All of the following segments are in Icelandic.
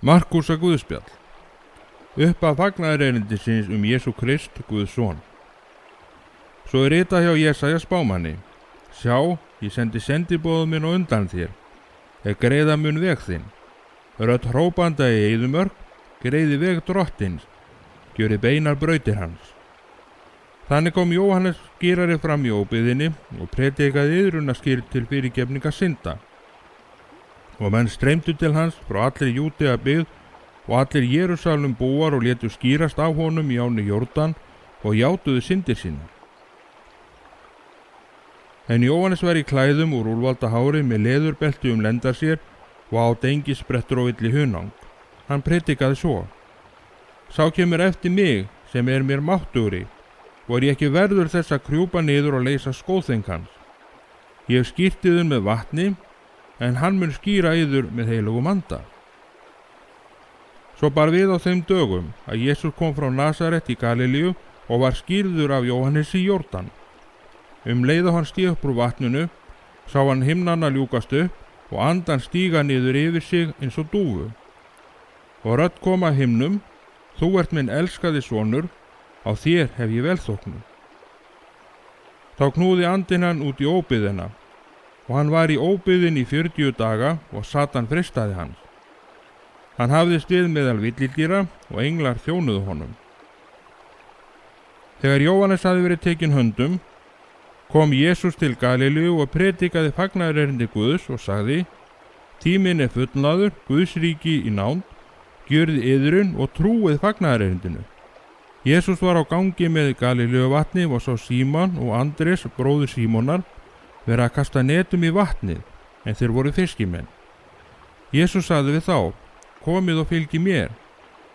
Markúsa Guðspjall. Upphaf fagnaðarerindisins Jesú Krist, Guðs son. Svo ritað hjá Jesaja spámanni: Sjá, ég sendi sendiboða minn á undan þér, greiða mun veg þinn. Rödd hrópanda í eyðimörk, greiði veg drottins, gjöri beinar brautir hans. Þannig kom Jóhannes skírari fram í óbyggðinni og predikaði iðrunarskýrn til fyrirgefningar synda. Og menn streymdu til hans frá allri Júdea byggð og allir Jerúsalem búar og létu skýrast af honum í ánni Jórdan og játuðu syndir sína. En Jóhannes var í klæðum úr úlvalda hári með leðurbelti lendar sér og át engisbrettur og illi hunang. Hann predikaði svo: Sá kemur eftir mig sem mér máttugri, og ég ekki verður þess að krjúpa niður og leysa skóðþeng hans. Ég hef skýrt yður með vatni, en hann mun skýra yður með heilugum anda. Svo bar við á þeim dögum að Jesús kom frá Nasaret í Galilíu og var skýrður af Jóhannes í Jórdan. Leið og hann stíg upp úr vatninu, sá hann himnana ljúkast upp og andan stíga niður yfir sig eins og dúfu. Og rödd kom af himnum: Þú ert minn elskaði sonur, á þér hef ég velþóknun. Þá knúði andinn hann út í óbyggðina, og hann var í óbyggðin í 40 daga og Satan freistaði hans. Hann hafðist við meðal villidýra og englar þjónuðu honum. Þegar Jóhannes hafði verið tekinn höndum, kom Jesús til Galilíu og predikaði fagnaðarerindi Guðs og sagði: Tíminn fullnaður, Guðs ríki í nánd, gjörið iðrun og trúið fagnaðarerindinu. Jesús var á gangi með Galilíu vatni og sá Símon og Andrés, bróður Símonar, vera að kasta netum í vatnið, en þeir voru fiskimenn. Jesús sagði við þá: Komið og fylgi mér,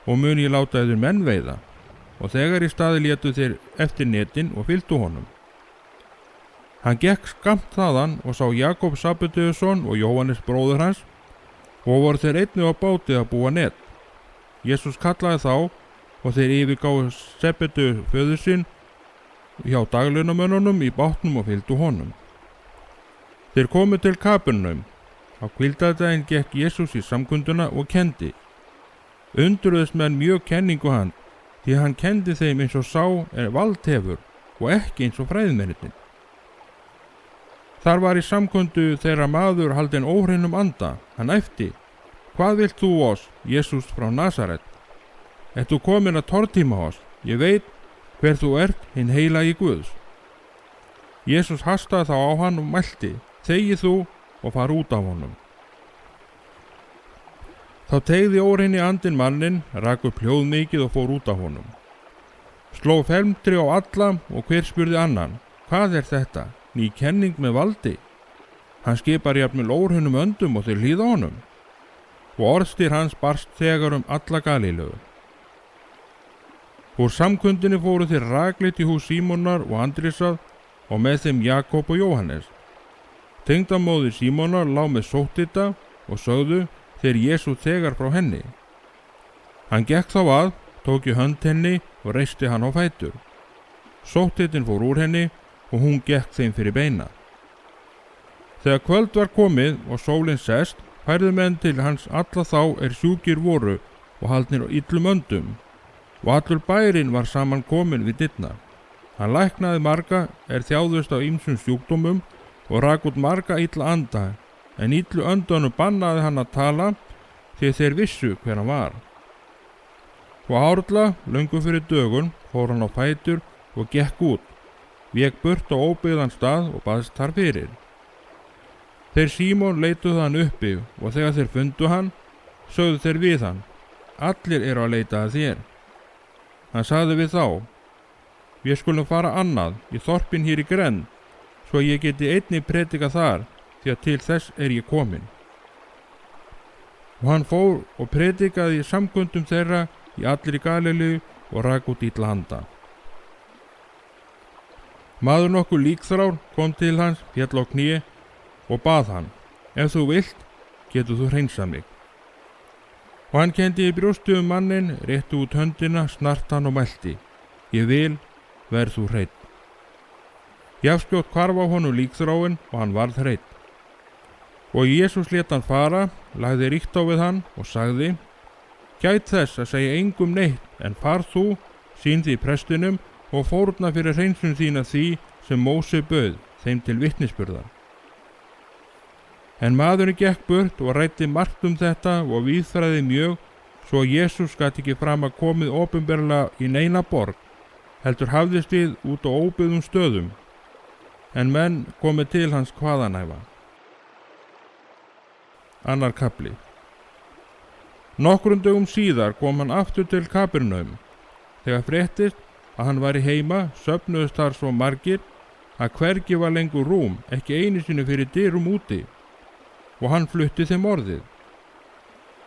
og mun ég láta yður menn veiða. Og þegar í staði létu þeir eftir netin og fylgdu honum. Hann gekk skammt þaðan og sá Jakob Sabbedeusson og Jóhannes bróður hans, og voru þeir einnig á báti að búa net. Jesús kallaði þá, og þeir yfirgáfu Sebbedeus föður sinn hjá daglaunamönnunum í bátnum og fylgdu honum. Þeir komu til Kapernaum. Á hvíldardaginn gekk Jesús í samkunduna og kendi. Undruðust menn mjög kenningu hann, því hann kendi þeim eins og sá vald hefur og ekki eins og fræðimennirnir. Þar var í samkundu þeirra maður haldinn óhreinum anda. Hann æpti: Hvað vilt þú oss, Jesús frá Nasaret? Ert þú komin að tortíma oss? Ég veit hver þú ert, hinn heilagi Guðs. Jesús hastaði þá á hann og mælti: Þegi þú og far út af honum. Þá teygði óhreini andinn manninn, rak upp hljóð mikið og fór út af honum. Sló felmtri á alla og hver spurði annan: Hvað er þetta? Ný kenning með valdi? Hann skipar jafnvel óhreinum öndum og þeir hlýða honum. Og orðstír hans barst þegar alla Galileu. Úr samkundinni fóru þeir rakleitt í hús Símonar og Andrésar og með þeim Jakob og Jóhannes. Tengdamóðir Símonar lá með sótthita og sögðu þeir Jesú þegar frá henni. Hann gekk þá að, tók í hönd henni og reisti hann á fætur. Sótthitin fór úr henni og hún gekk þeim fyrir beina. Þegar kvöld var komið og sólin sest, færðu menn til hans alla þá sjúkir voru og haldnir á illum öndum, og allur bærinn var saman komin við dyrnar. Hann læknaði marga þjáðust á ýmsum sjúkdómum og rak út marga illa anda, en illu öndunum bannaði hann að tala, því þeir vissu hver hann var. Og árla, löngu fyrir dögun, fór hann á fætur og gekk út, vék burt á óbyggðan stað og baðst þar fyrir. Þeir Símon leituðu hann uppi, og þegar þeir fundu hann, sögðu þeir við hann: Allir eru að leita að þér. Hann sagði við þá: Við skulum fara annað, í þorpin hér í grennd, svo ég geti einnig predika þar, því að til þess ég komin. Og hann fór og predikaði í samkundum þeirra í allri Galilíu og rak út illa anda. Maður nokkur líkþrár kom til hans, féll á kné og bað hann: Ef þú vilt, getur þú hreinsað mig. Og hann kendi í brjóstu manninn, rétti út höndina, snart hann og mælti: Ég vil, verð þú hreinn. Jafnskjótt hvarf á honum líkþráin og hann varð hreinn. Og Jesús lét hann fara, lagði ríkt á við hann og sagði: Gæt þess að segja engum neitt, en far þú, sýn því prestinum og fórna fyrir hreinsun þína því sem Móse bauð þeim til vitnisburðar. En maðurinn gekk burt og ræddi margt þetta og víðfræði mjög, svo Jesús gat ekki fram að komið opinberlega í neina borg, heldur hafðist við út á óbyggðum stöðum, en menn komið til hans hvaðanæfa. Annar kafli. Nokkrum dögum síðar kom hann aftur til Kapernum. Þegar fréttist að hann var í heima, söfnuðust þar svo margir að hvergi var lengur rúm, ekki einu sinni fyrir dyrum úti, og hann flutti þeim orðið.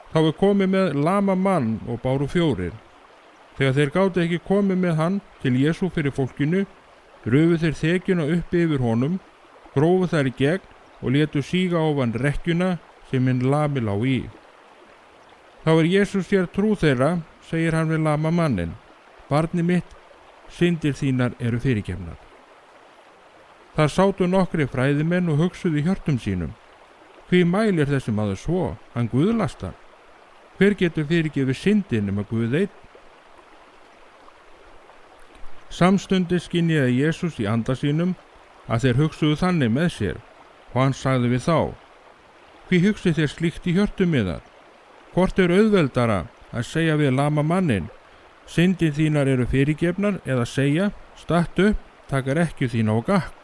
Þá var komið með lama mann og báru 4. Þegar þeir gátu ekki komið með hann til Jesú fyrir fólkinu, rufu þeir þekjuna uppi yfir honum, grófu þær í gegn og létu síga ofan rekkjuna sem hinn lami lá í. Þá Jesús sér trú þeirra, segir hann við lama mannin: Barni mitt, syndir þínar eru fyrirgefnar. Þar sátu nokkri fræðimenn og hugsuðu í hjörtum sínum: Hví mælir þessi maður svo, hann guðlastar? Hver getur fyrirgefið syndin nema Guð einn? Samstundis skynjaði Jesús í anda sínum að þeir hugsuðu þannig með sér, og hann sagði við þá: Hví hugsið þér slíkt í hjörtum yðar? Hvort auðveldara að segja við lama mannin: Syndin þínar eru fyrirgefnar, eða segja: Stattu upp, taka rekkju þína og gakk?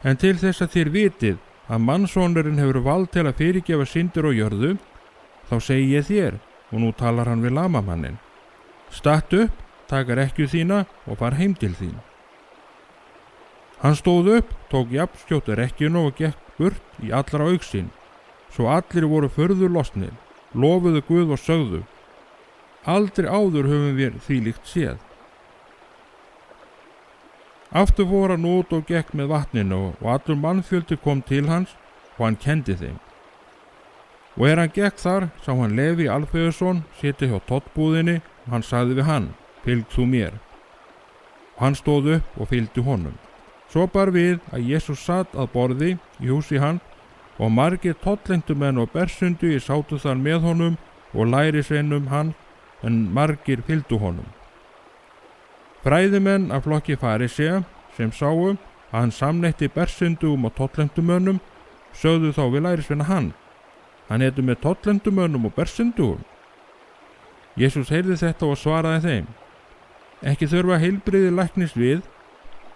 En til þess að þér vitið að mannsonurinn hefur vald til að fyrirgefa syndir á jörðu, þá segi ég þér, og nú talar hann við lamamannin: Stattu upp, taka rekkju þína og far heim til þín. Hann stóð upp, tók jafnskjótt rekkjuna og gekk burt í allra augsýn, svo allir voru furðu lostnir, lofuðu Guð og sögðu: Aldrei áður höfum við þvílíkt séð. Aftur fór hann út og gekk með vatninu og allur mannfjöldi kom til hans og hann kendi þeim. Og hann gekk þar, sá hann Leví Alfeusson sitja hjá tollbúðinni og hann sagði við hann: Fylg þú mér. Og hann stóð upp og fylgdi honum. Svo bar við að Jesús satt að borði í húsi hans og margir tollengdumenn og bersundu sátu þar með honum og lærisveinum hann, en margir fylgdu honum. Fræðimenn af flokki farisea sem sáu að hann samneyti bersundum og tollendumönnum sögðu þá við lærisveina hann: Hann etur með tollendumönnum og bersundum. Jesús heyrði þetta og svaraði þeim: Ekki þurfa heilbrigði læknis við,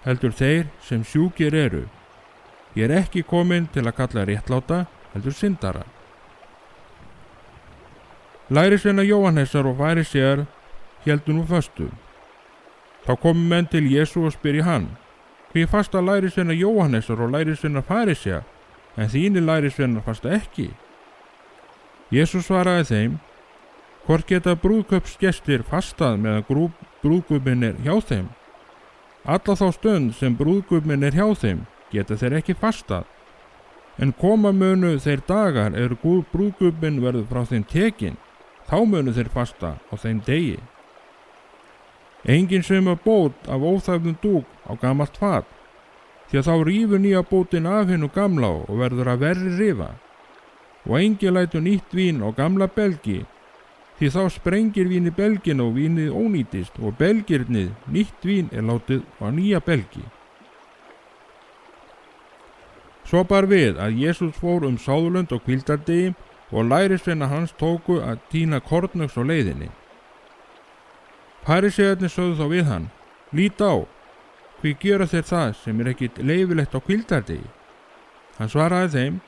heldur þeir sem sjúkir eru. Ég ekki kominn til að kalla réttláta, heldur syndara. Lærisveina Jóhannesar og farisear héldu nú föstu. Þá komu menn til Jesú og spyrja hann: Hví fasta lærisveina Jóhannesar og lærisveina farisea, en þínir lærisveinar fasta ekki? Jesús svaraði þeim: Hvort geta brúðkaupsgestir fastað meðan brúðguminn er hjá þeim? Alla þá stund sem brúðguminn er hjá þeim geta þeir ekki fastað. En koma munu þeir dagar brúðguminn verður frá þeim tekin, þá munu þeir fasta á þeim degi. Engin saumar bót af óþæfðum dúk á gamalt fat, því að þá rífur nýja bótin af hinu gamla og verður að verri rifa. Og engin lætur nýtt vín á gamla belgi, því þá sprengir vín í belgina og vínið ónýtist, og belgirnið nýtt vín er látið á nýja belgi. Svo bar við að Jesús fór sáðlönd og hvíldardegi og lærisveina hans tóku að tína kornöx á leiðinni. Farisearnir sögðu þá við hann: Lít á, hví gera þeir það sem er ekki leyfilegt á hvíldardegi? Hann svaraði þeim: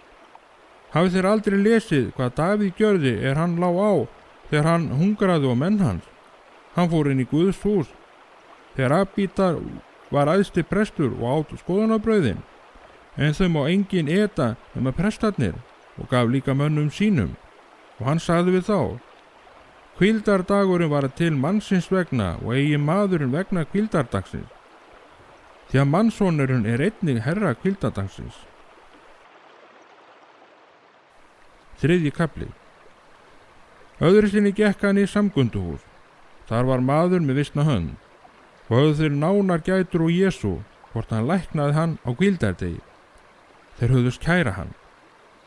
Hafið þeir aldrei lesið hvað Davíð gjörði hann lá á þegar hann hungraði á menn hans? Hann fór inn í Guðs hús þegar Abítar var æðsti prestur og át skoðunarbrauðin, en þau má engin eta nema prestarnir, og gaf líka mönnum sínum. Og hann sagði við þá: Hvíldardagurinn var til mannsins vegna og eigi maðurinn vegna hvíldardagsins, því að mannssonurinn er einnig herra hvíldardagsins. 3. kafli. Öðru sinni gekk hann í samkunduhús. Þar var maður með visna hönd, og höfðu þeir nánar gætur úr Jesú, hvort hann læknaði hann á hvíldardegi. Þeir höfðust kæra hann,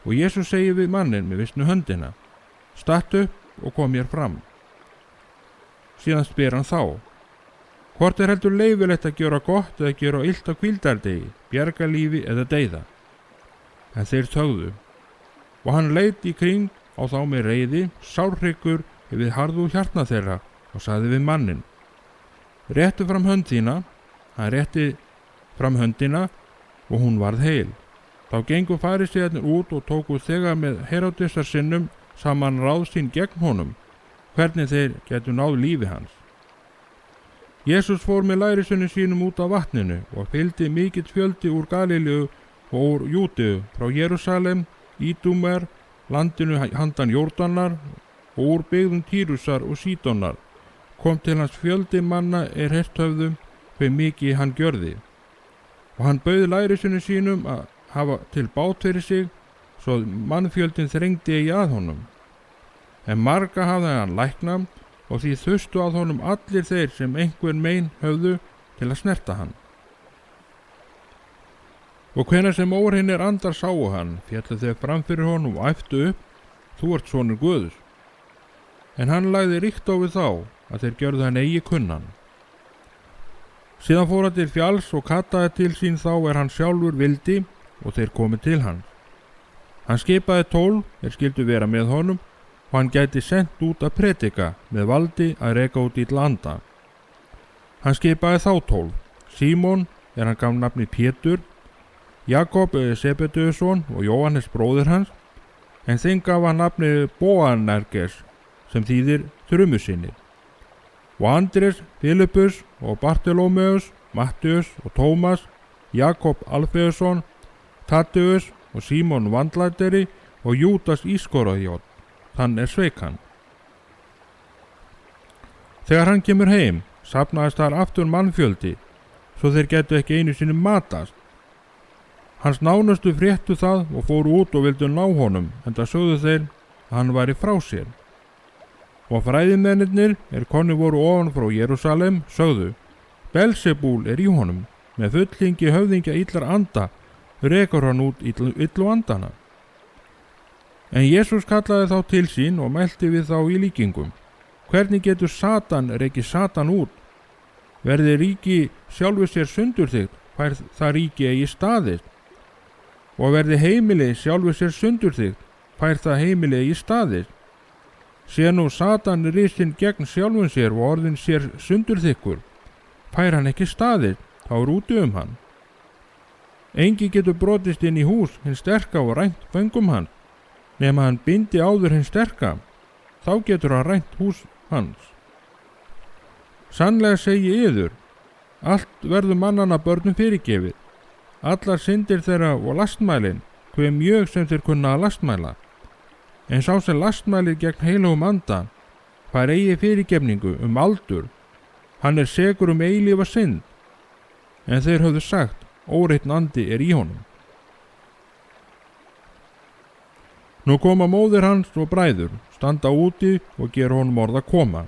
og Jesú segir við mannin með visnu höndina: Stattu upp og kom mér fram. Síðan spyr hann þá: hvort heldur leyfilegt að gera gott eða gera illt á hvíldardegi, bjarga lífi eða deyða? En þeir þögðu. Og hann leit í kring á þá með reiði, sárhryggur yfir harðu hjartna þeirra, og sagði við manninn: réttu fram hönd þína. Hann rétti fram höndina og hún varð heil. Þá gengu farisæarnir út og tóku þegar með Heródesar sinnum saman ráð sín gegn honum, hvernig þeir getu náð lífi hans. Jesús fór með lærisveinum sínum út af vatninu og fylgdi mikill fjöldi úr Galileu og úr Júdeu, frá Jerúsalem, Ídúmer, landinu handan Jórdanar og úr byggðum Týrusar og Sídonar. Kom til hans fjöldi manna heyrt höfðu hve mikið hann gjörði. Og hann bauð lærisveinum sínum að hafa til bát fyrir sig, svo mannfjöldin þrengdi eigi að honum. En marga hafði hann læknað, og því þustu að honum allir þeir sem einhvern mein höfðu til að snerta hann. Og hvenær sem óhreinir andar sáu hann, féllu þeir fram fyrir honum og æptu upp: þú ert sonur Guðs. En hann lagði ríkt á við þá, að þeir gjörðu hann eigi kunnan. Síðan fór hann til fjalls og kallaði til sín þá hann sjálfur vildi, og þeir komu til hans. Hann skipaði 12 skyldu vera með honum, og hann gæti sent út að predika með valdi að reka út illa anda. Hann skipaði þá 12, Símon hann gaf nafni Pétur, Jakob Sebedeusson og Jóhannes bróðir hans, en þeim gaf hann nafni Boanerges, sem þýðir þrumusinni, og Andrés, Filipus og Bartolómeus, Matteus og Tómas, Jakob Alfeusson, Taddeus og Símon vandlæteri og Júdas Ískoraþjótt, þann sveik hann. Þegar hann kemur heim, safnaðist þar aftur mannfjöldi, svo þeir getu ekki einu sinni matast. Hans nánustu fréttu það og fóru út og vildu ná honum, enda sögðu þeir að hann væri frá sér. Og fræðimennirnir konni voru ofan frá Jerúsalem, sögðu: Belzebúl í honum, með fulltingi höfðingja illar anda, rekur hann út illu andana. En Jesús kallaði þá til sín og mælti við þá í líkingum: hvernig getur Satan rekið Satan út? Verði ríki sjálfu sér sundurþykkt, fær það ríki eigi staðist. Og verði heimili sjálfu sér sundurþykkt, fær það heimili eigi staðist. Sé nú Satan risinn gegn sjálfum sér og orðin sér sundurþykkur, fær hann ekki staðist, þá úti hann. Engi getur brotist inn í hús hins sterka og rænt föngum hans, nema hann bindi áður hins sterka, þá getur hann rænt hús hans. Sannlega segi yður, allt verður mannanna börnum fyrirgefið, allar syndir þeirra og lastmælin, hve mjög sem þeir kunna að lastmæla. En sá sem lastmælir gegn heilugum anda, fær eigi fyrirgefningu aldur, hann sekur eilífa synd. En þeir höfðu sagt: óreitn andi í honum. Nú koma móðir hans og bræður, standa úti og gera honum orð að koma.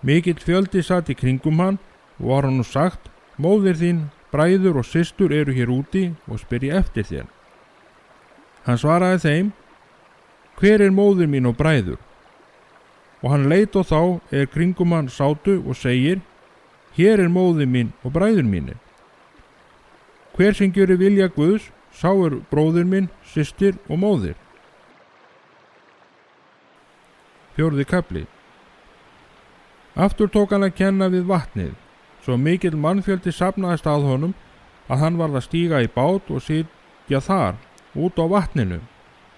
Mikill fjöldi satt í kringum hann og var hann sagt: móðir þín, bræður og systur eru hér úti og spyrja eftir þér. Hann svaraði þeim: hver móðir mín og bræður? Og hann leit á þá kringum hann sátu og segir: hér móðir mín og bræður mínir. Hver sem gjörir vilja Guðs, sá bróðir minn, systir og móðir. 4. kafli. Aftur tók hann að kenna við vatnið, svo mikill mannfjöldi safnaðist að honum að hann varð að stíga í bát og sitja þar út á vatninu,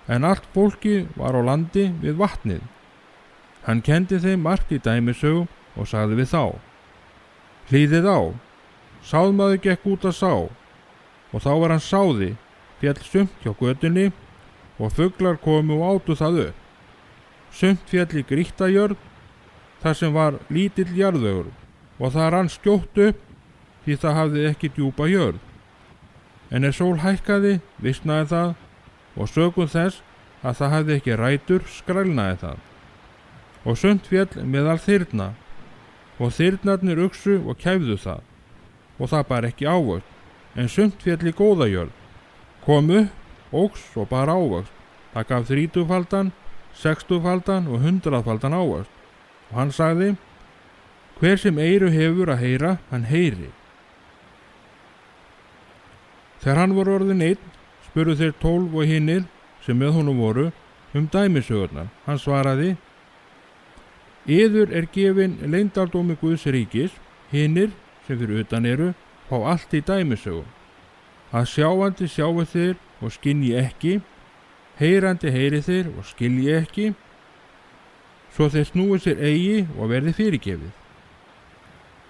en allt fólki var á landi við vatnið. Hann kendi þeim margt í dæmisögum og sagði við þá: hlýðið á, sáðmaður gekk út að sá, og þá var hann sáði, féll sumt hjá götunni og fuglar komu og átu það upp. Sumt féll í grýtta jörð, þar sem var lítill jarðvegur, og það rann skjótt upp, því það hafði ekki djúpa jörð. En sól hækkaði, visnaði það, og sökum þess að það hafði ekki rætur, skrælnaði það. Og sumt féll meðal þyrna, og þyrnarnir uxu og kæfðu það, og það bar ekki ávöxt. En sumt féll í góða jörð, kom upp, óx og bar ávöxt, það gaf 30-faldan, 60-faldan og 100-faldan ávöxt. Og hann sagði: hver sem eyru hefur að heyra, hann heyri. Þegar hann var orðinn einn, spurðu þeir 12 og hinnir sem með honum voru dæmisögurnar. Hann svaraði: yður er gefin leyndardómi Guðs ríkis, hinnir sem fyrir utan eru fá allt í dæmisögum. Að sjáandi sjáu þeir og skynji ekki, heyrandi heyri þeir og skilji ekki, svo þeir snúi sér eigi og verði fyrirgefið.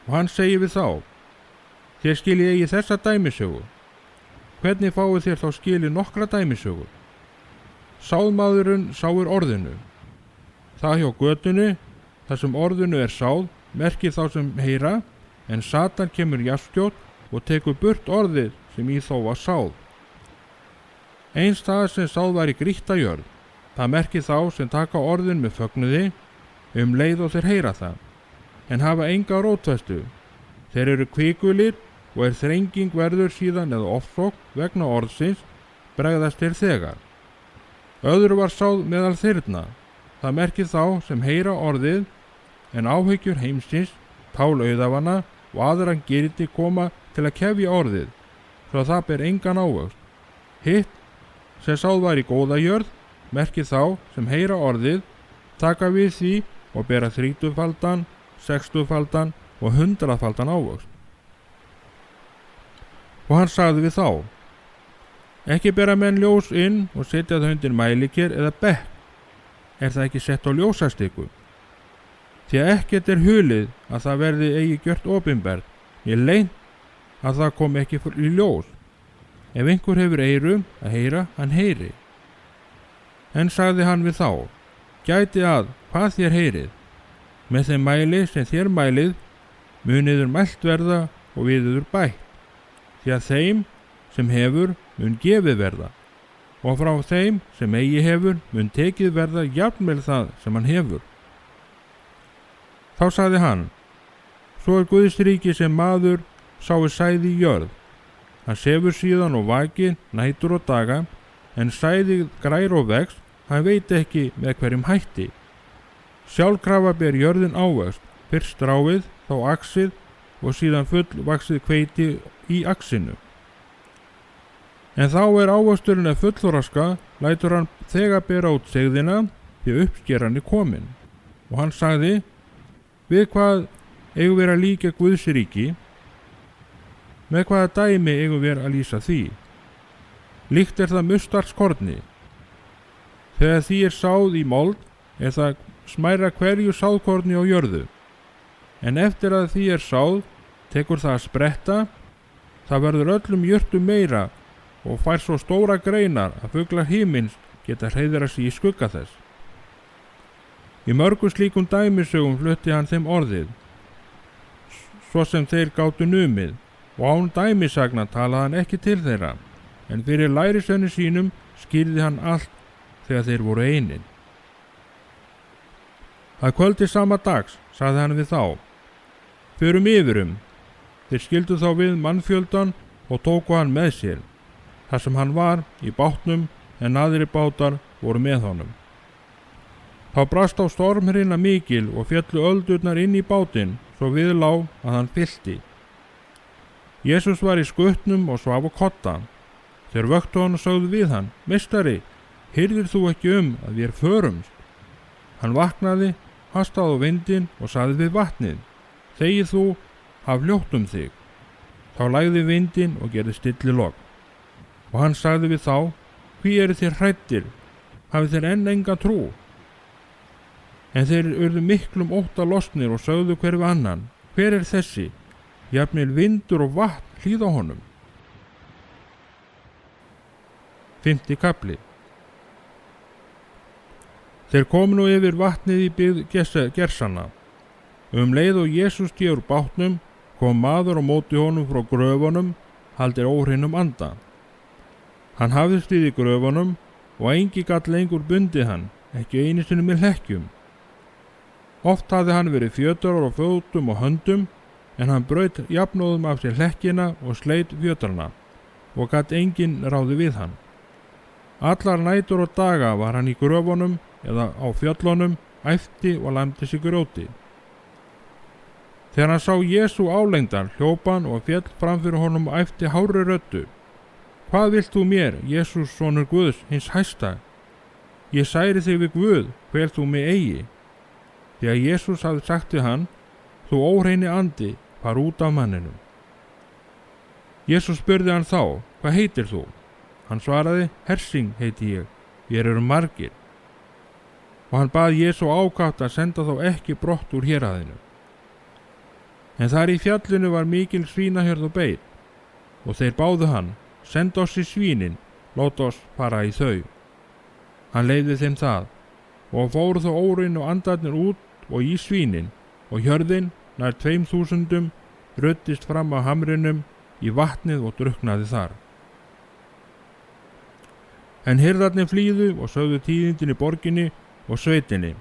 Og hann segi við þá: þér skilji eigi þessa dæmisögu. Hvernig fáið þér þá skilið nokkra dæmisögu? Sáðmaðurinn sáir orðinu. Það hjá götunni, þar sem orðinu er sáð, merkir þá sem heyra, en Satan kemur jafnskjótt og tekur burt orðið sem í þó var sáð. Eins það sem sáð var í grýtta jörð, það merkir þá sem taka orðin með fögnuði, leið og þeir heyra það, en hafa enga rótfestu. Þeir eru kvikulir og þrenging verður síðan eða ofsókn vegna orðsins, bregðast þeir þegar. Öðru var sáð meðal þyrna, það merkir þá sem heyra orðið, en áhyggjur heimsins, tál auðafanna og aðran girti koma til að kefja orðið, svo það ber engan ávöxt. Hitt, sem sáð var í góða jörð, merkir þá sem heyra orðið, taka við því og bera 30-faldan, 60-faldan og 100-faldan ávöxt. Og hann sagði við þá: ekki bera menn ljós inn og setja það undir mælikir eða bekk, er það ekki sett á ljósastiku. Því að ekkert er hulið að það verði eigi gjört opinbert, né leynt að það kom ekki í ljós. Ef einhver hefur eyru að heyra, hann heyri. En sagði hann við þá: gæti að hvað þér heyrið, með þeim mæli sem þér mælið, muniður mælt verða og viður bætt. Því að þeim sem hefur mun gefið verða, og frá þeim sem eigi hefur mun tekið verða jafnvel það sem hann hefur. Þá sagði hann: svo er Guðs ríki sem maður sáu sæði í jörð. Hann sefur síðan og vakir nætur og daga, en sæði grær og vex, hann veit ekki með hverjum hætti. Sjálfkrafa ber jörðin ávöxt, fyrst stráið, þá axið og síðan fullvaxið hveiti í axinu. En þá er ávöxturinn að fullþroska, lætur hann þegar bera út segðina, því uppskeran er komin. Og hann sagði: við hvað eigum við að líka Guðs ríki? Með hvaða dæmi eigum við að lýsa því? Líkt er það mustardskorni. Þegar því er sáð í mold, er það smærra hverju sáðkorni á jörðu. En eftir að því er sáð, tekur það að spretta, það verður öllum jurtum meira og fær svo stóra greinar að fuglar himins geta hreiðra sig í skugga þess. Í mörgum slíkum dæmisögum flutti hann þeim orðið, svo sem þeir gátu numið, og án dæmisagna talaði hann ekki til þeirra, en fyrir lærisveinum sínum skýrði hann allt þegar þeir voru einir. Að kvöldi sama dags sagði hann við þá: förum yfirum. Þeir skildu þá við mannfjöldan og tóku hann með sér, þar sem hann var í bátnum, en aðrir bátar voru með honum. Þá brast á stormhrina mikil og féllu öldurnar inn í bátinn, svo við lá að hann fyllti. Jesús var í skutnum og svaf á kotta. Þeir vöktu hann og sögðu við hann: meistari, heyrðir þú ekki að við förumst? Hann vaknaði, hastaði á vindinn og sagði við vatnið: þegið þú, haf hljótt þig. Þá lagði vindinn og gerði stillilogn. Og hann sagði við þá: hví eru þér hræddir? Hafið þér enn enga trú? En þeir urðu miklum ótta lostnir og sögðu hver við annan: hver er þessi? Jafnvel vindur og vatn hlýða honum. 5. kafli. Þeir komu nú yfir vatnið í byggð Gersana. Leið og Jesús stíg úr bátnum, kom maður á móti honum frá gröfunum, haldir óhreinum anda. Hann hafðist við í gröfunum og engi gat lengur bundið hann, ekki einu sinni með hlekkjum. Oft hafði hann verið fjötrar á fótum og höndum, en hann braut jafnóðum af sér hlekkina og sleit fjötrana, og gat enginn ráði við hann. Allar nætur og daga var hann í gröfunum eða á fjöllunum, æpti og lamdi sig grjóti. Þegar hann sá Jesú álengdan, hljóp hann og féll fram fyrir honum og æpti hárri röddu: Hvað vilt þú mér, Jesús, sonur Guðs, hins hæsta? Ég særi þig við Guð, hver þú mig eigi. Þegar Jesús hafði sagt við hann: Þú óhreini andi, far út af manninum. Jesús spurði hann þá: Hvað heitir þú? Hann svaraði: Hersing heiti ég, vér eru margir. Og hann bað Jesú ákaft að senda þá ekki brott úr héraðinu. En þar í fjallinu var mikil svínahjörð og beit, og þeir báðu hann: Send oss í svínin, lát oss fara í þau. Hann leyfði þeim það, og fóru þá óreinu andarnir út og í svínin, og hjörðin, nær 2000, ruddist fram á hamrinum í vatnið og drukknaði þar. En hirðarnir flýðu og sögðu tíðindin í borginni og sveitinni.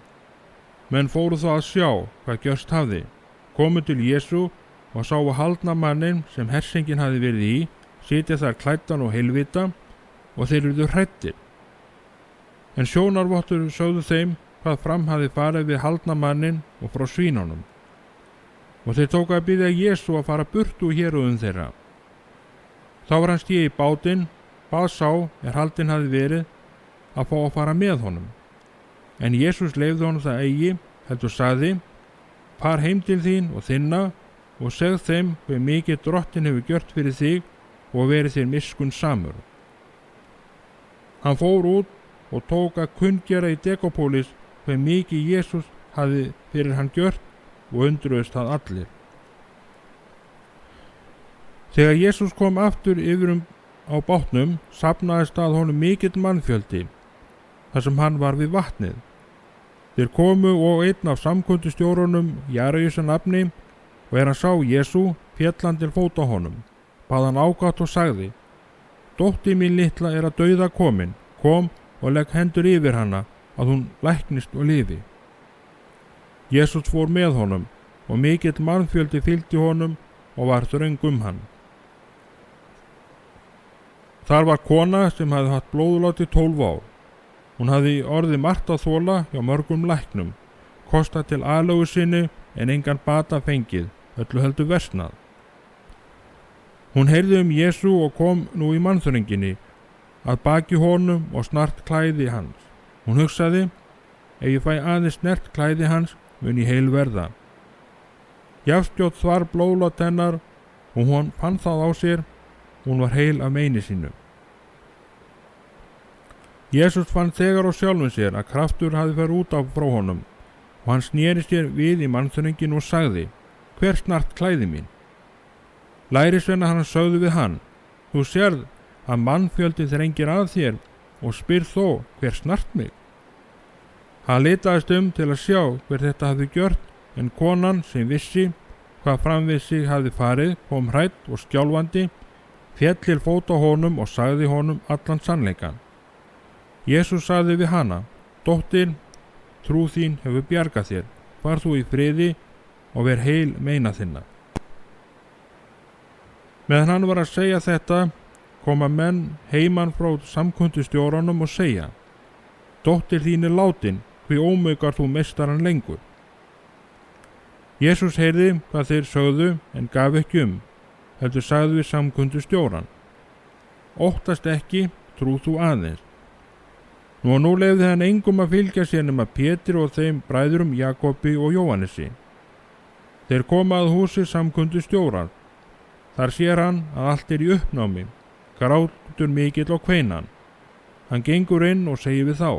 Menn fóru þá að sjá hvað gjörst hafði, komu til Jesú og sáu haldna manninn sem hersingin hafði verið í, sitja þar klæddan og heilvita, og þeir urðu hræddir. En sjónarvottur sögðu þeim hvað fram hafði farið við haldna manninn og frá svínunum. Og þeir tóku að biðja Jesú að fara burtu úr héruðum þeirra. Þá var hann stigið í bátinn, bað sá haldinn hafði verið að fá að fara með honum. En Jesús leyfði honum það eigi, heldur sagði: Far heim til þín og þinna og segð þeim hve mikið Drottinn hefur gjört fyrir þig og verið þér miskunn samur. Hann fór út og tók að kunngera í Dekópólis hve mikið Jesús hafði fyrir hann gjört og undruðust það allir. Þegar Jesús kom aftur yfir á bátnum, safnaðist að honum mikill mannfjöldi, þar sem hann var við vatnið. Þeir komu og einn af samkundustjórunum, Jairus að nafni, og hann sá Jesú, féll hann til fóta honum, bað hann ákaft og sagði: Dóttir mín litla er að dauða komin, kom og legg hendur yfir hana, að hún læknist og lifi. Jesús fór með honum, og mikill mannfjöldi fylgdi honum og var þröng hann. Þar var kona sem hafði haft blóðlát í 12 ár. Hún hafði orðið margt að þola hjá mörgum læknum, kostað til aðlögu sinni en engan bata fengið, öllu heldur versnað. Hún heyrði Jesú og kom nú í mannþrönginni, að baki honum og snart klæði hans. Hún hugsaði: Ef ég fæ aðeins snert klæði hans, mun ég heil verða. Jafnskjótt þvar blóðlát hennar og hún fann það á sér, hún var heil af meini sínu. Jesús fann þegar á sjálfum sér að kraftur hafði farið út af frá honum, og hann sneri sér við í mannþrönginu og sagði: Hver snart klæði mín? Lærisveinar hans sögðu við hann: Þú sérð að mannfjöldi þrengir að þér og spyr þó: Hver snart mig? Hann litaðist til að sjá hver þetta hafði gjört, en konan sem vissi hvað fram við sig hafði farið kom hrædd og skjálfandi, féll til fóta honum og sagði honum allan sannleikann. Jesús sagði við hana: Dóttir, trú þín hefur bjargað þér, far þú í friði og ver heil meina þinna. Meðan hann var að segja þetta, koma menn heiman frá samkundustjórunum og segja: Dóttir þín er látin, hví ómaugar þú meistarann lengur? Jesús heyrði hvað þeir sögðu en gaf ekki heldur sagði við samkundustjóran: Óttast ekki, trú þú aðeins. Nú leyfði hann engum að fylgja sér nema Pétri og þeim bræðurum Jakobi og Jóhannesi. Þeir koma að húsi samkundustjóran. Þar sér hann að allt er í uppnámi, grátur mikill og kveinan. Hann gengur inn og segir við þá: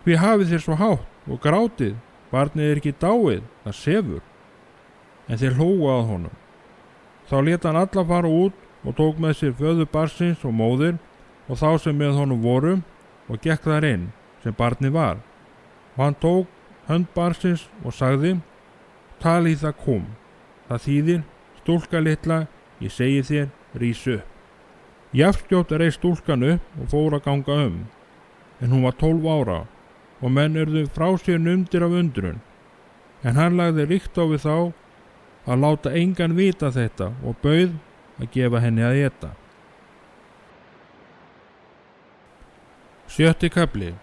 Hví hafið þér svo hátt og grátið? Barnið er ekki dáið, það sefur. En þeir hlógu að honum. Þá lét hann alla fara út og tók með sér föður barnsins og móðir og þá sem með honum voru og gekk þar inn sem barnið var. Og hann tók hönd barnsins og sagði: Talitha kum. Það þýðir: Stúlka litla, ég segi þér, rís upp. Jafnskjótt reis stúlkan upp og fór að ganga en hún var 12 ára og menn urðu frá sér numdir af undrun. En hann lagði ríkt á við þá að láta engan vita þetta og bauð að gefa henni að éta. 7. kafli.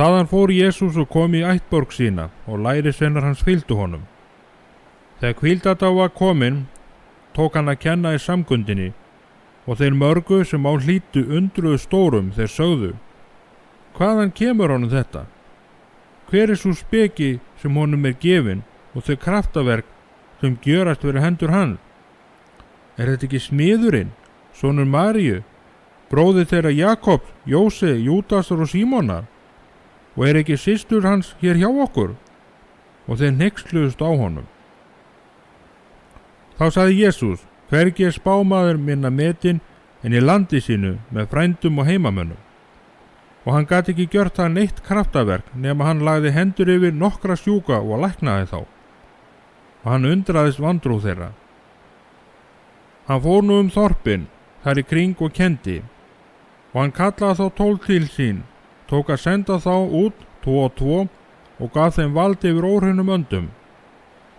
Þaðan fór Jesús og kom í ættborg sína og lærisveinar hans fylgdu honum. Þegar hvíldardagur var kominn, tók hann að kenna í samkundinni og þeir mörgu sem á hlýddu undruðu stórum þeir sögðu: Hvaðan kemur honum þetta? Hver er sú speki sem honum er gefin og þau kraftaverk sem gjörast fyrir hendur hann? Er þetta ekki smiðurinn, sonur Maríu, bróðir þeirra Jakobs, Jóse, Júdasar og Símonar? Og er ekki systur hans hér hjá okkur? Og þeir hneyksluðust á honum. Þá sagði Jesús: Hvergi er spámaður minna metinn en í landi sínu með frændum og heimamönnum. Og hann gat ekki gjört það neitt kraftaverk nema hann lagði hendur yfir nokkra sjúka og læknaði þá. Og hann undraðist vantrú þeirra. Hann fór nú þorpin þar í kring og kendi, og hann kallaði þá 12 til sín, tók að senda þá út 2 og 2 og gaf þeim vald yfir óhreinum öndum.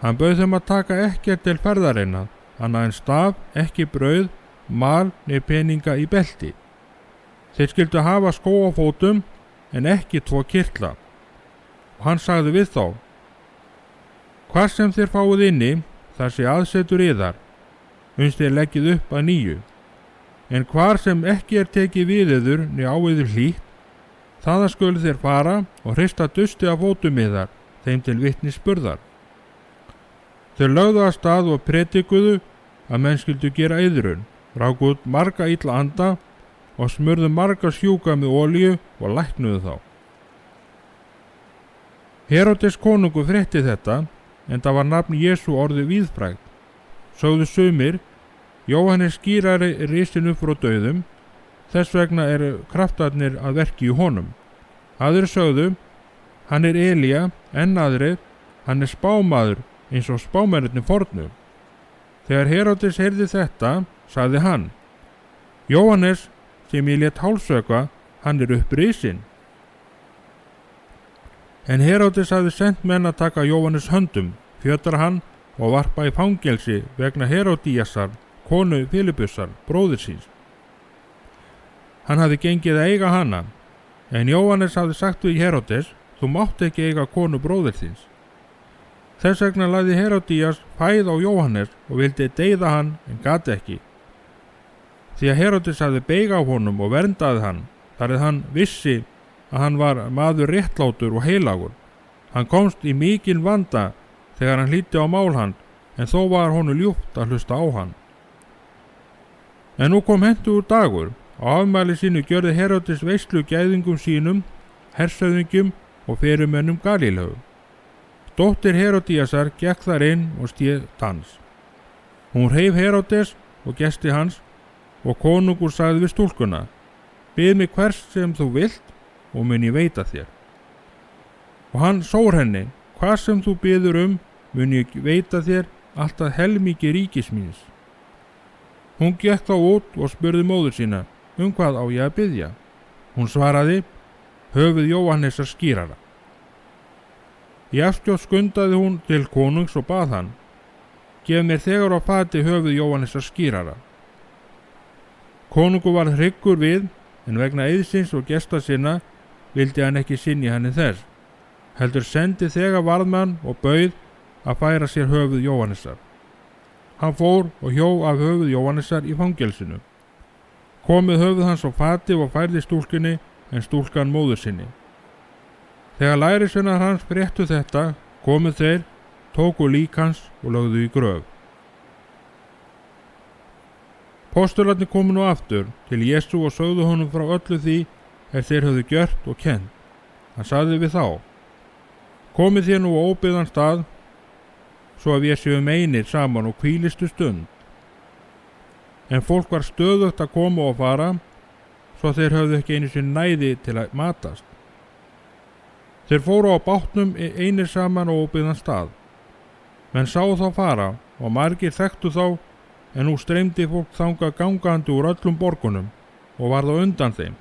Hann bauð þeim að taka ekkert til ferðarinnar, annað en staf, ekki brauð, mal né peninga í belti. Þeir skyldu hafa skó á fótum en ekki 2 kirtla. Og hann sagði við þá: Hvar sem þér fáið inni, þar sé aðsetur yðar, uns þér leggið upp að nýju. En hvar sem ekki er tekið við yður né á yður hlýtt, þaðan skulu þér fara og hrista dusti af fótum yðar, þeim til vitnisburðar. Þeir lögðu af stað og predikuðu að menn skyldu gera iðrun, ráku út marga illa anda og smurðu marga sjúka með olíu og læknuðu þá. Heródes konungur frétti þetta, en það var nafn Jesú orðið víðfrægt. Sögðu sumir: Jóhannes skírari er risinn upp frá dauðum, þess vegna eru kraftarnir að verki í honum. Aðrir sögðu: Hann er Elía, en aðrir: Hann er spámaður eins og spámennirnir fornu. Þegar Heródes heyrði þetta, sagði hann: Jóhannes, sem ég lét hálsökva, hann er upprisinn. En Heródes hafði sent menn að taka Jóhannes höndum, fjötra hann og varpa í fangelsi vegna Herodíasar, konu Filipusar, bróðir síns. Hann hafði gengið að eiga hana, en Jóhannes hafði sagt við Heródes: Þú mátt ekki eiga konu bróðir þíns. Þess vegna lagði Herodías fæð á Jóhannes og vildi deyða hann en gat ekki. Því að Heródes hafði beig á honum og verndaði hann, þar hann vissi að hann var maður réttlátur og heilagur. Hann komst í mikinn vanda þegar hann hlýddi á mál hann, en þó var honum ljúft að hlusta á hann. En nú kom hentugur dagur, á afmæli sínu gjörði Heródes veislu gæðingum sínum, hershöfðingjum og fyrirmönnum Galíleu. Dóttir Herodíasar gekk þar inn og stéð dans. Hún hreif Heródes og gesti hans, og konungur sagði við stúlkuna: Bið mig hvers sem þú vilt og mun ég veita þér. Og hann sór henni: Hvað sem þú biður mun ég veita þér, allt að helmingi ríkis míns. Hún gekk þá út og spurði móður sína: Hvað á ég að biðja? Hún svaraði: Höfuð Jóhannesar skírara. Í afskjótt skundaði hún til konungs og bað hann: Gef mér þegar á fati höfuð Jóhannesar skírara. Konungur varð hryggur við, en vegna eiðsins og gesta sinna vildi hann ekki synja henni þess, heldur sendi þegar varðmann og bauð að færa sér höfuð Jóhannesar. Hann fór og hjó af höfuð Jóhannesar í fangelsinu. Komið höfuð hans á fati og færði stúlkunni, en stúlkan móður sinni. Þegar lærisveinar hans fréttu þetta, komu þeir, tóku lík hans og lögðu í gröf. Postularnir komu nú aftur til Jesú og sögðu honum frá öllu því þeir höfðu gjört og kennt. Hann sagði við þá: Komið þér nú á óbyggðan stað, svo að við séum einir saman og hvílistu stund. En fólk var stöðugt að koma og fara, svo þeir höfðu ekki einu sinni næði til að matast. Þeir fóru á bátnum einir saman á óbyggðan stað. Menn sáu þá fara og margir þekktu þá, en nú streymdi fólk þangað gangandi úr öllum borgunum og varð á undan þeim.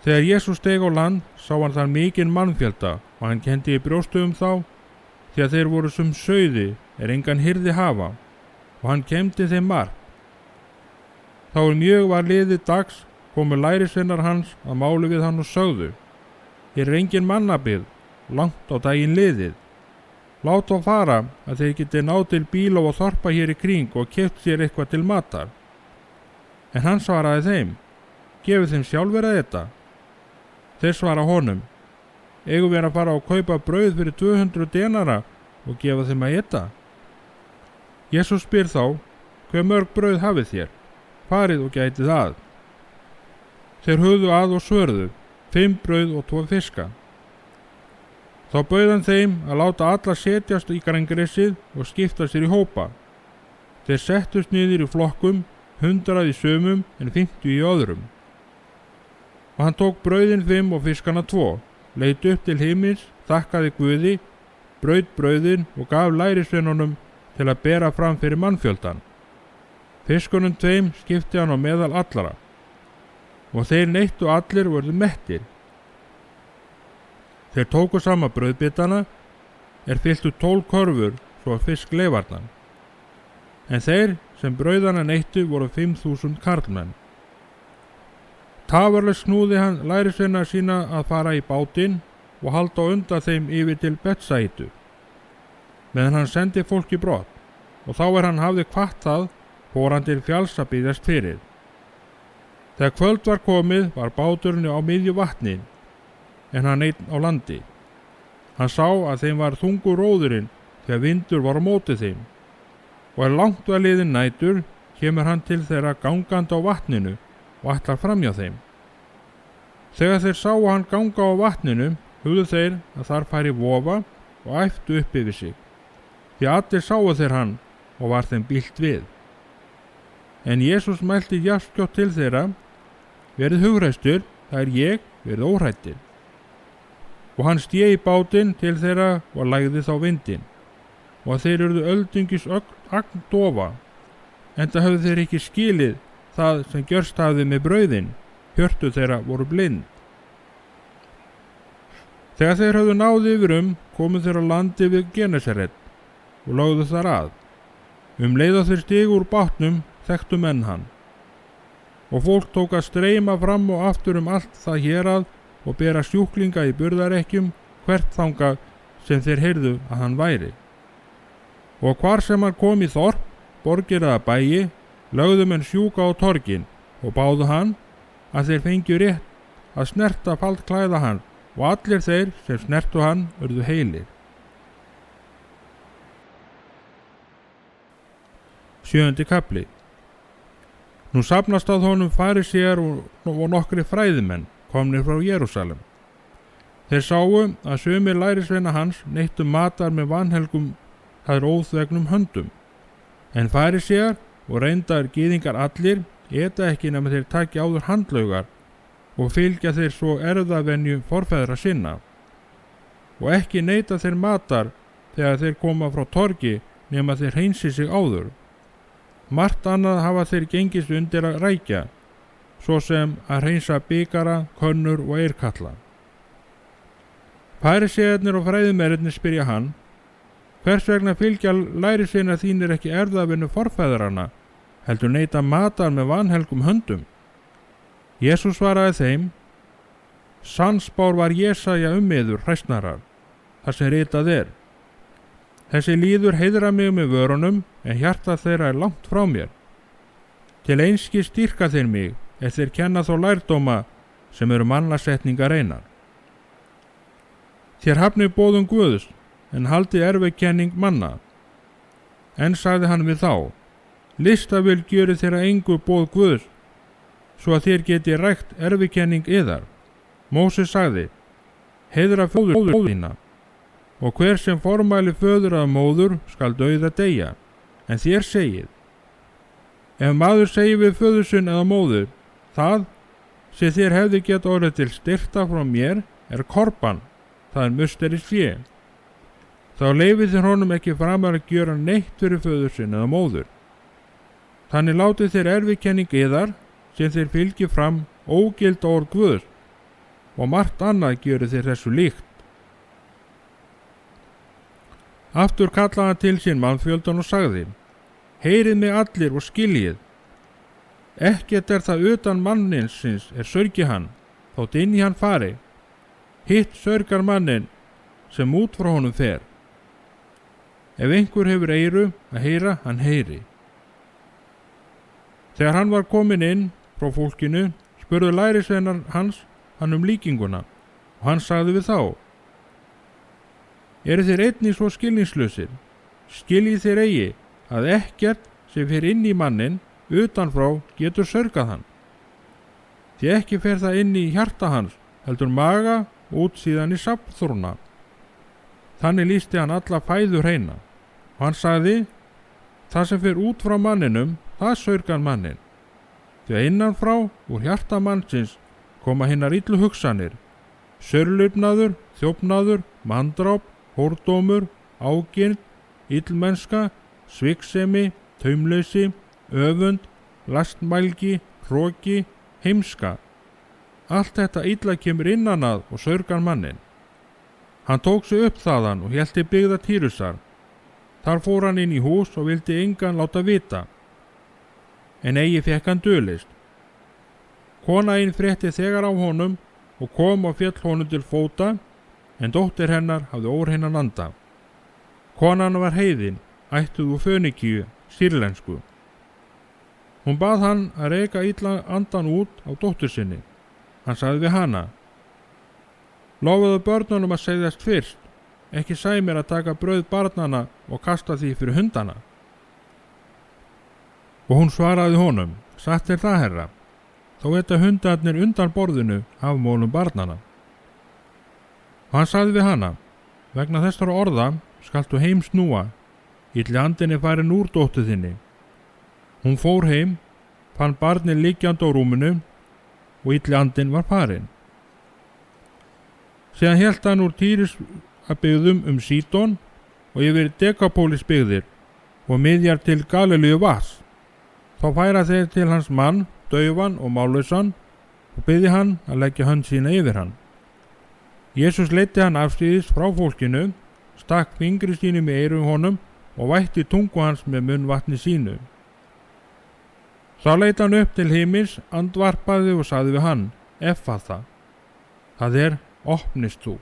Þegar Jesús steig á land, sá hann þar mikinn mannfjölda og hann kenndi í brjóstu þá, því að þeir voru sem sauði engan hirði hafa, og hann kemdi þeim margt. Þá mjög var liðið dags, komu lærisveinar hans að máli við hann og sögðu: hér engin mannabyggð, langt á daginn liðið. Lát þá fara að þeir geti náð til bíla og þorpa hér í kring og keypt sér eitthvað til matar. En hann svaraði þeim, gefið þeim sjálfur að þetta. Þeir svara honum, eigum við að fara og kaupa brauð fyrir 200 denara og gefa þeim að eta? Jesús spyr þá, hve mörg brauð hafið þér? Farið og gætið það. Þeir höfðu að og svörðu, 5 brauð og 2 fiska. Þá bauð hann þeim að láta alla setjast í grængrissið og skipta sér í hópa. Þeir settust niður í flokkum, 100 í sumum en 50 í öðrum. Og hann tók brauðin 5 og fiskana 2, leit upp til himins, þakkaði Guði, braut brauðin og gaf lærisveinunum til að bera fram fyrir mannfjöldan. Fiskunum 2 skipti hann á meðal allara, og þeir neittu allir verðu mettir. Þeir tóku sama brauðbitana, fylltu 12 körfur svo fiskleifarnar, en þeir sem brauðana neittu voru 5.000 karlmenn. Tafarlaust knúði hann lærisveina sína að fara í bátinn og halda á undan þeim yfir til Betsaitu, meðan hann sendi fólki brott, og þá hann hafði kvatt það, fór hann til fjalls að biðjast fyrir. Þegar kvöld var komið var báturinn á miðju vatni, en hann einn á landi. Hann sá að þeim var þungur róðurinn þegar vindur var á móti þeim, og langt var liðin nætur kemur hann til þeirra gangandi á vatninu og ætlar framhjá þeim. Þegar þeir sáu hann ganga á vatninu, hugðu þeir að þar færi vofa og æptu upp yfir sig, því allir sáu þeir hann og var þeim bilt við. En Jesús mælti jafnskjótt til þeirra, verið hugræstur, það ég, verið óhrættir. Og hann sté í bátinn til þeirra og lægði þá vindinn, og þeir urðu öldungis agndofa, enda höfðu þeir ekki skilið það sem gjörst hafði með brauðin, hjörtu þeirra voru blind. Þegar þeir höfðu náð yfir komu þeir á landi við Genesaret og lögðu þar að. Leið og þeir stigu úr bátnum, þekktu menn hann. Og fólk tók að streyma fram og aftur allt það hérað og bera sjúklinga í burðarekkjum hvert þangað sem þeir heyrðu að hann væri. Og hvar sem hann kom í þorp, borgir eða bæi, lögðu menn sjúka á torgin og báðu hann að þeir fengju rétt að snerta faldklæða hann, og allir þeir sem snertu hann urðu heilir. 7. kafli. Nú safnast að honum farisíar og nokkri fræðimenn komnir frá Jerúsalem. Þeir sáu að sumir lærisveina hans neittu matar með vanhelgum, það óþvegnum höndum, en farisíar og reyndar gyðingar allir eta ekki nema þeir taki áður handlaugar og fylgja þeir svo erfðavenju forfeðra sinna, og ekki neita þeir matar þegar þeir koma frá torgi nema þeir hreinsi sig áður. Margt annað hafa þeir gengist undir að rækja, svo sem að hreinsa bikara, könnur og eirkalla. Farisíarnir og fræðimennirnir spyrja hann, hvers vegna fylgja lærisveinar þínir ekki erfðavinnu forfeðranna, heldur neita matar með vanhelgum höndum? Jesús svaraði þeim, sannspár var Jesaja yður hræsnarar, þar sem ritað er, þessi líður heiðra mig með vörunum, en hjarta þeirra langt frá mér. Til einskis styrka þeir mig, þeir kenna þó lærdóma sem eru mannasetningar einar. Þér hafnið boðum Guðs, en haldið erfikenning manna. En sagði hann við þá, listavill gjöri þeirra engu boð Guðs, svo að þér geti rækt erfikenning yðar. Móses sagði, heiðra föður þína, og hver sem formæli föður að móður skal dauða deyja, en þér segið, ef maður segir við föður sinn eða móður, það sem þér hefði gett orðið til styrta frá mér korban, það musteris fé, þá leifið þér honum ekki framar að gjöra neitt fyrir föður sinn eða móður. Þannig látið þér erfikenning yðar sem þér fylgi fram ógild orð Guðs, og margt annað gjöru þér þessu líkt. Aftur kallaði hann til sín mannfjöldan og sagði, heyrið mig allir og skiljið. Ekkert það utan manninsins sörgi hann, þótt inn í hann fari. hitt saurgar mannin sem út frá honum fer. Ef einhver hefur eyru að heyra, hann heyri. Þegar hann var kominn inn frá fólkinu, spurðu lærisveinar hans hann líkinguna, og hann sagði við þá: Eru þeir einnig svo skilningslausir? Skiljið þeir eigi að ekkert sem fer inn í mannin utanfrá getur saurgað hann. Því ekki fer það inn í hjarta hans, heldur maga og út síðan í safnþúrna. Þannig lýsti hann alla fæðu hreina. Og hann sagði: Það sem fer út frá manninum, það saurgar mannin. Því að innanfrá úr hjarta mannsins koma hinnar illu hugsanir, saurlufnaður, þjófnaður, manndráp, hórdómur, ágirnd, illmennska, sviksemi, taumleysi, öfund, lastmælgi, hroki, heimska. Allt þetta illa kemur innan að og saurgar mannin. Hann tók sig upp þaðan og hélt til byggða Týrusar. Þar fór hann inn í hús og vildi engan láta vita, en eigi fekk hann dulist. Kona einn frétti þegar á honum og kom og féll honum til fóta, en dóttir hennar hafði óhreinan anda. Konan var heiðin, ættuð úr Fönikíu, sýrlensku. Hún bað hann að reka illa andan út á dóttur sinni. Hann sagði við hana: Lofaðu börnunum að segðast fyrst, ekki sæmir að taka brauð barnana og kasta því fyrir hundana. Og hún svaraði honum: Satt er það, herra, þó eta hundarnir undan borðinu af mólum barnana. Og hann sagði við hana: Vegna þessara orða skaltu heim snúa, illi andinni farin úr dóttur þinni. Hún fór heim, fann barnið liggjandi á rúminu og illi andinn var farin. Síðan hélt hann úr Týris að byggðum Sídon og yfir Dekapólis byggðir og miðjar til Galilíu vatns. Þá færa þeir til hans mann, daufan og mállausan, og byggði hann að leggja hönd sína yfir hann. Jesús leiddi hann afsíðis frá fólkinu, stakk fingri sínum í eyru honum og vætti tungu hans með munnvatni sínu. Þá leit hann upp til himins, andvarpaði og sagði við hann: Effatha, það opnist þú.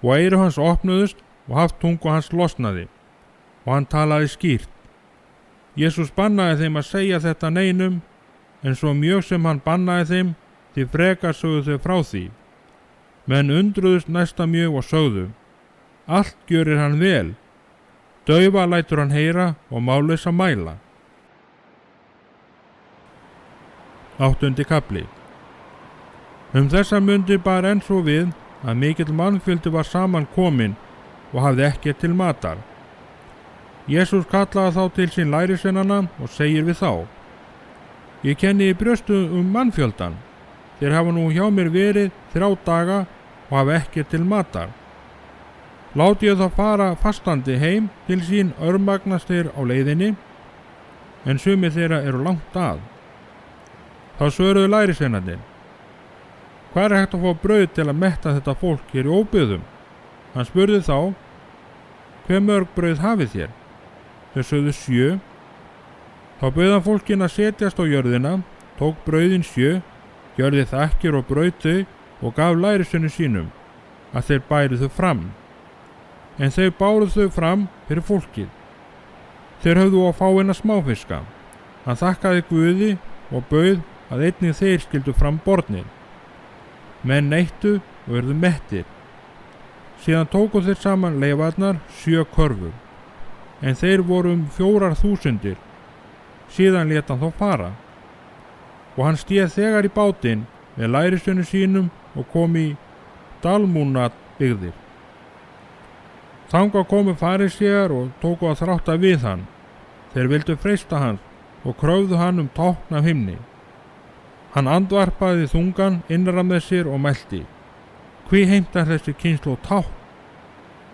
Og eyru hans opnuðust og haft tungu hans losnaði, og hann talaði skýrt. Jesús bannaði þeim að segja þetta neinum, en svo mjög sem hann bannaði þeim, því frekar sögðu þau frá því. Menn undruðust næsta mjög og sögðu: Allt gjörir hann vel, daufa lætur hann heyra og mállausa mæla. 8. kafli. Þessa mundir bar enn svo við að mikill mannfjöldi var saman kominn og hafði ekkert til matar. Jesús kallaði þá til sín lærisveinana og segir við þá: Ég kenni í brjóstu mannfjöldan. Þeir hafa nú hjá mér verið 3 daga og hafa ekkert til matar. Láti ég þá fara fastandi heim til sín, örmagnast þeir á leiðinni, en sumir þeirra eru langt að. Þá svöruðu lærisveinarnir: Hvar hægt að fá brauð til að metta þetta fólk hér í óbyggðum? Hann spurði þá: Hve mörg brauð hafið þér? Þau sögðu 7. Þá bauð hann fólkin að setjast á jörðina, tók brauðin 7, gjörði þakkir og braut þau og gaf lærisveinum sínum að þeir bæri þau fram. En þau báru þau fram fyrir fólkið. Þeir höfðu á fáeina smáfiska. Hann þakkaði Guði og bauð að einnig þeir skildu fram borðnir. Menn neittu og urðu mettir. Síðan tóku þeir saman leifarnar 7 körfur, en þeir voru 4.000. Síðan lét hann þá fara. Og hann stéð þegar í bátinn með lærisveinum sínum og kom í Dalmúnat byggðir. Þangað komu farísear og tóku að þrátta við hann. Þeir vildu freista hans og kröfðu hann tákn af himni. Hann andvarpaði þungan innra með sér og mælti: Hví heimtar þessi kynslóð tákn?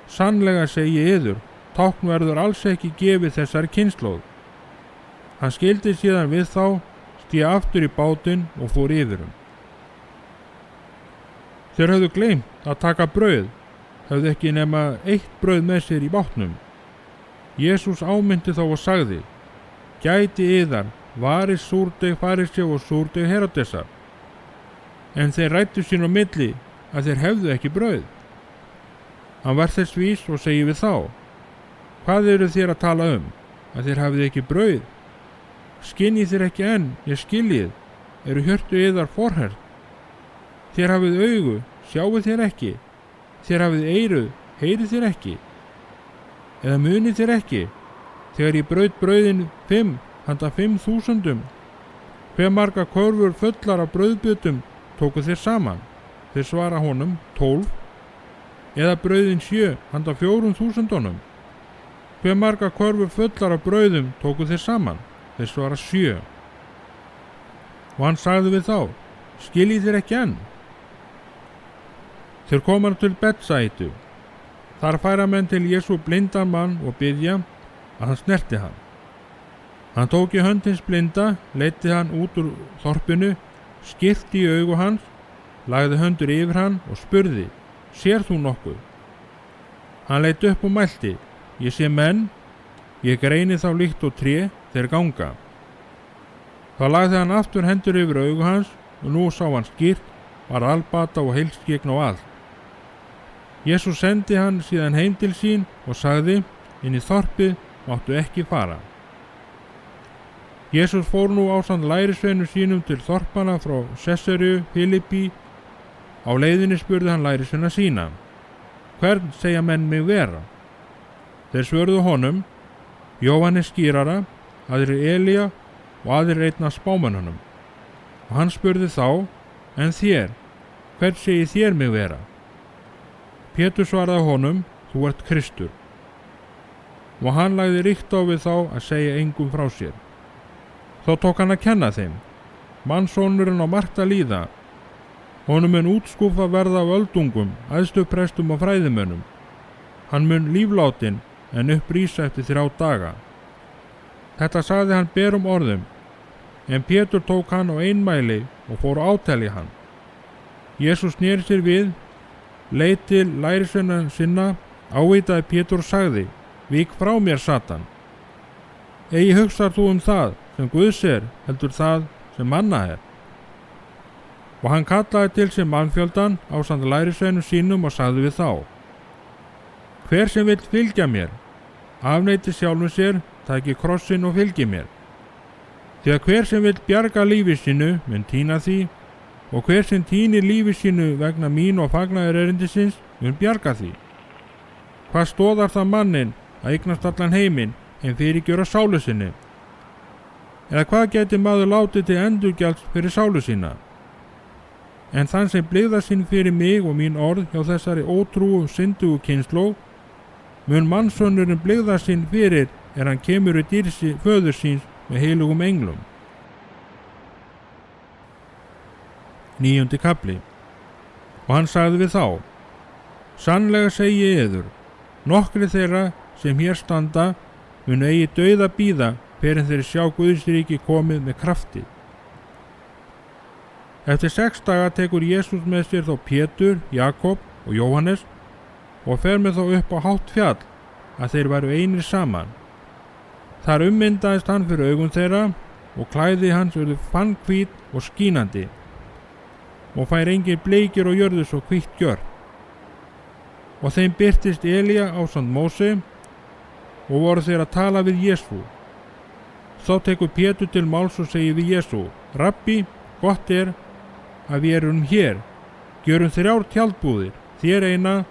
Sannlega segi ég yður, tákn verður alls ekki gefið þessari kynslóð. Hann skildi síðan við þá, stíð aftur í bátinn og fór yfirum. Þeir höfðu gleymt að taka brauð, höfðu ekki nema 1 brauð með sér í bátnum. Jesús ámyndi þá og sagði: Gæti yðar varið súrdeig farísea og súrdeig Heródesar. En þeir ræddu sín á milli að þeir hefðu ekki brauð. Hann var þess vís og segi við þá: Hvað eru þér að tala um, að þér hafið ekki brauð? Skinnið þér ekki enn, ég skiljið, eru hjörtu yðar forhert? Þér hafið augu, sjáuð þér ekki? Þér hafið eyru, heyrið þér ekki? Eða munið þér ekki, þegar ég braut brauðin 5 handa 5.000? Hve marga körfur fullar af brauðbutum tóku þeir saman? Þeir svara honum 12. Eða brauðin 7 handa 4.000? Hve marga körfur fullar af brauðum tóku þeir saman? Þeir svara 7. Og hann sagði við þá: Skiljið þér ekki enn? Þeir koma til Betsaitu. Þar færa menn til Jesú blindan mann og biðja að hann snerti hann. Hann tók í hönd hins blinda, leiddi hann út úr þorpinu, skyrpti í augu hans, lagði höndur yfir hann og spurði: Sér þú nokkuð? Hann leit upp og mælti: Ég sé menn, ég greini þá líkt og tré þeir ganga. Þá lagði hann aftur hendur yfir augu hans og nú sá hann skýrt, var albata og heilskegn og allt. Jesús sendi hann síðan heim til sín og sagði: Inn í þorpið máttu ekki fara. Jesús fór nú ásamt lærisveinum sínum til þorpana frá Sesariu Filippi. Á leiðinni spurði hann lærisveina sína: Hvern segja menn mig vera? Þeir svörðu honum: Jóhannes skírara, aðrir Elía og aðrir einn af spámönnunum. Og hann spurði þá: En þér, hvern segið þér mig vera? Pétur svaraði honum: Þú ert Kristur. Og hann lagði ríkt á við þá að segja engum frá sér. Þá tók hann að kenna þeim: Mannssonurinn á margt að líða. Honum mun útskúfa verða af öldungum, æðstuprestum og fræðimönnum. Hann mun lífláttinn en upprísa eftir 3 daga. Þetta sagði hann berum orðum, en Pétur tók hann á einmæli og fór að átelja hann. Jesús sneri sér við, leit til lærisveina sinna, ávitaði Pétur og sagði: Vík frá mér, Satan. Eigi hugsar þú um það sem Guðs er, heldur það sem manna er. Og hann kallaði til sig mannfjöldan ásamt lærisveinum sínum og sagði við þá: Hver sem vill fylgja mér, afneiti sjálfum sér, taki krossinn og fylgi mér. Því að hver sem vill bjarga lífi sínu mun týna því, og hver sem týnir lífi sínu vegna mín og fagnaðarerindisins mun bjarga því. Hvað stoðar það mannin að eignast allan heiminn en fyrirgjöra sálu sinni? Eða hvað gæti maður látið til endurgjalds fyrir sálu sína? En þann sem blygðar sín fyrir mig og mín orð hjá þessari ótrúu syndugu kynslóð, mun mannssonurinn blygða sín fyrir hann kemur í dýrsi föður síns með heilugum englum. 9. kafli. Og hann sagði við þá: Sannlega segi ég yður, nokkrir þeirra sem hér standa mun eigi dauða bíða fyrr en þeir sjá Guðs ríki komið með krafti. Eftir 6 daga tekur Jesús með sér þá Pétur, Jakob og Jóhannes og fer með þá upp á hátt fjall að þeir væru einir saman. Þar ummyndaðist hann fyrir augum þeirra og klæði hans urðu fannhvít og skínandi og fær engir bleikir og jörðu svo hvítt gjört. Og þeim birtist Elía ásamt Móse og voru þeir að tala við Jesú. Þá tekur Pétur til máls og segir við Jesú: Rabbi, gott er að við erum hér. Gjörum 3 tjaldbúðir, þér eina,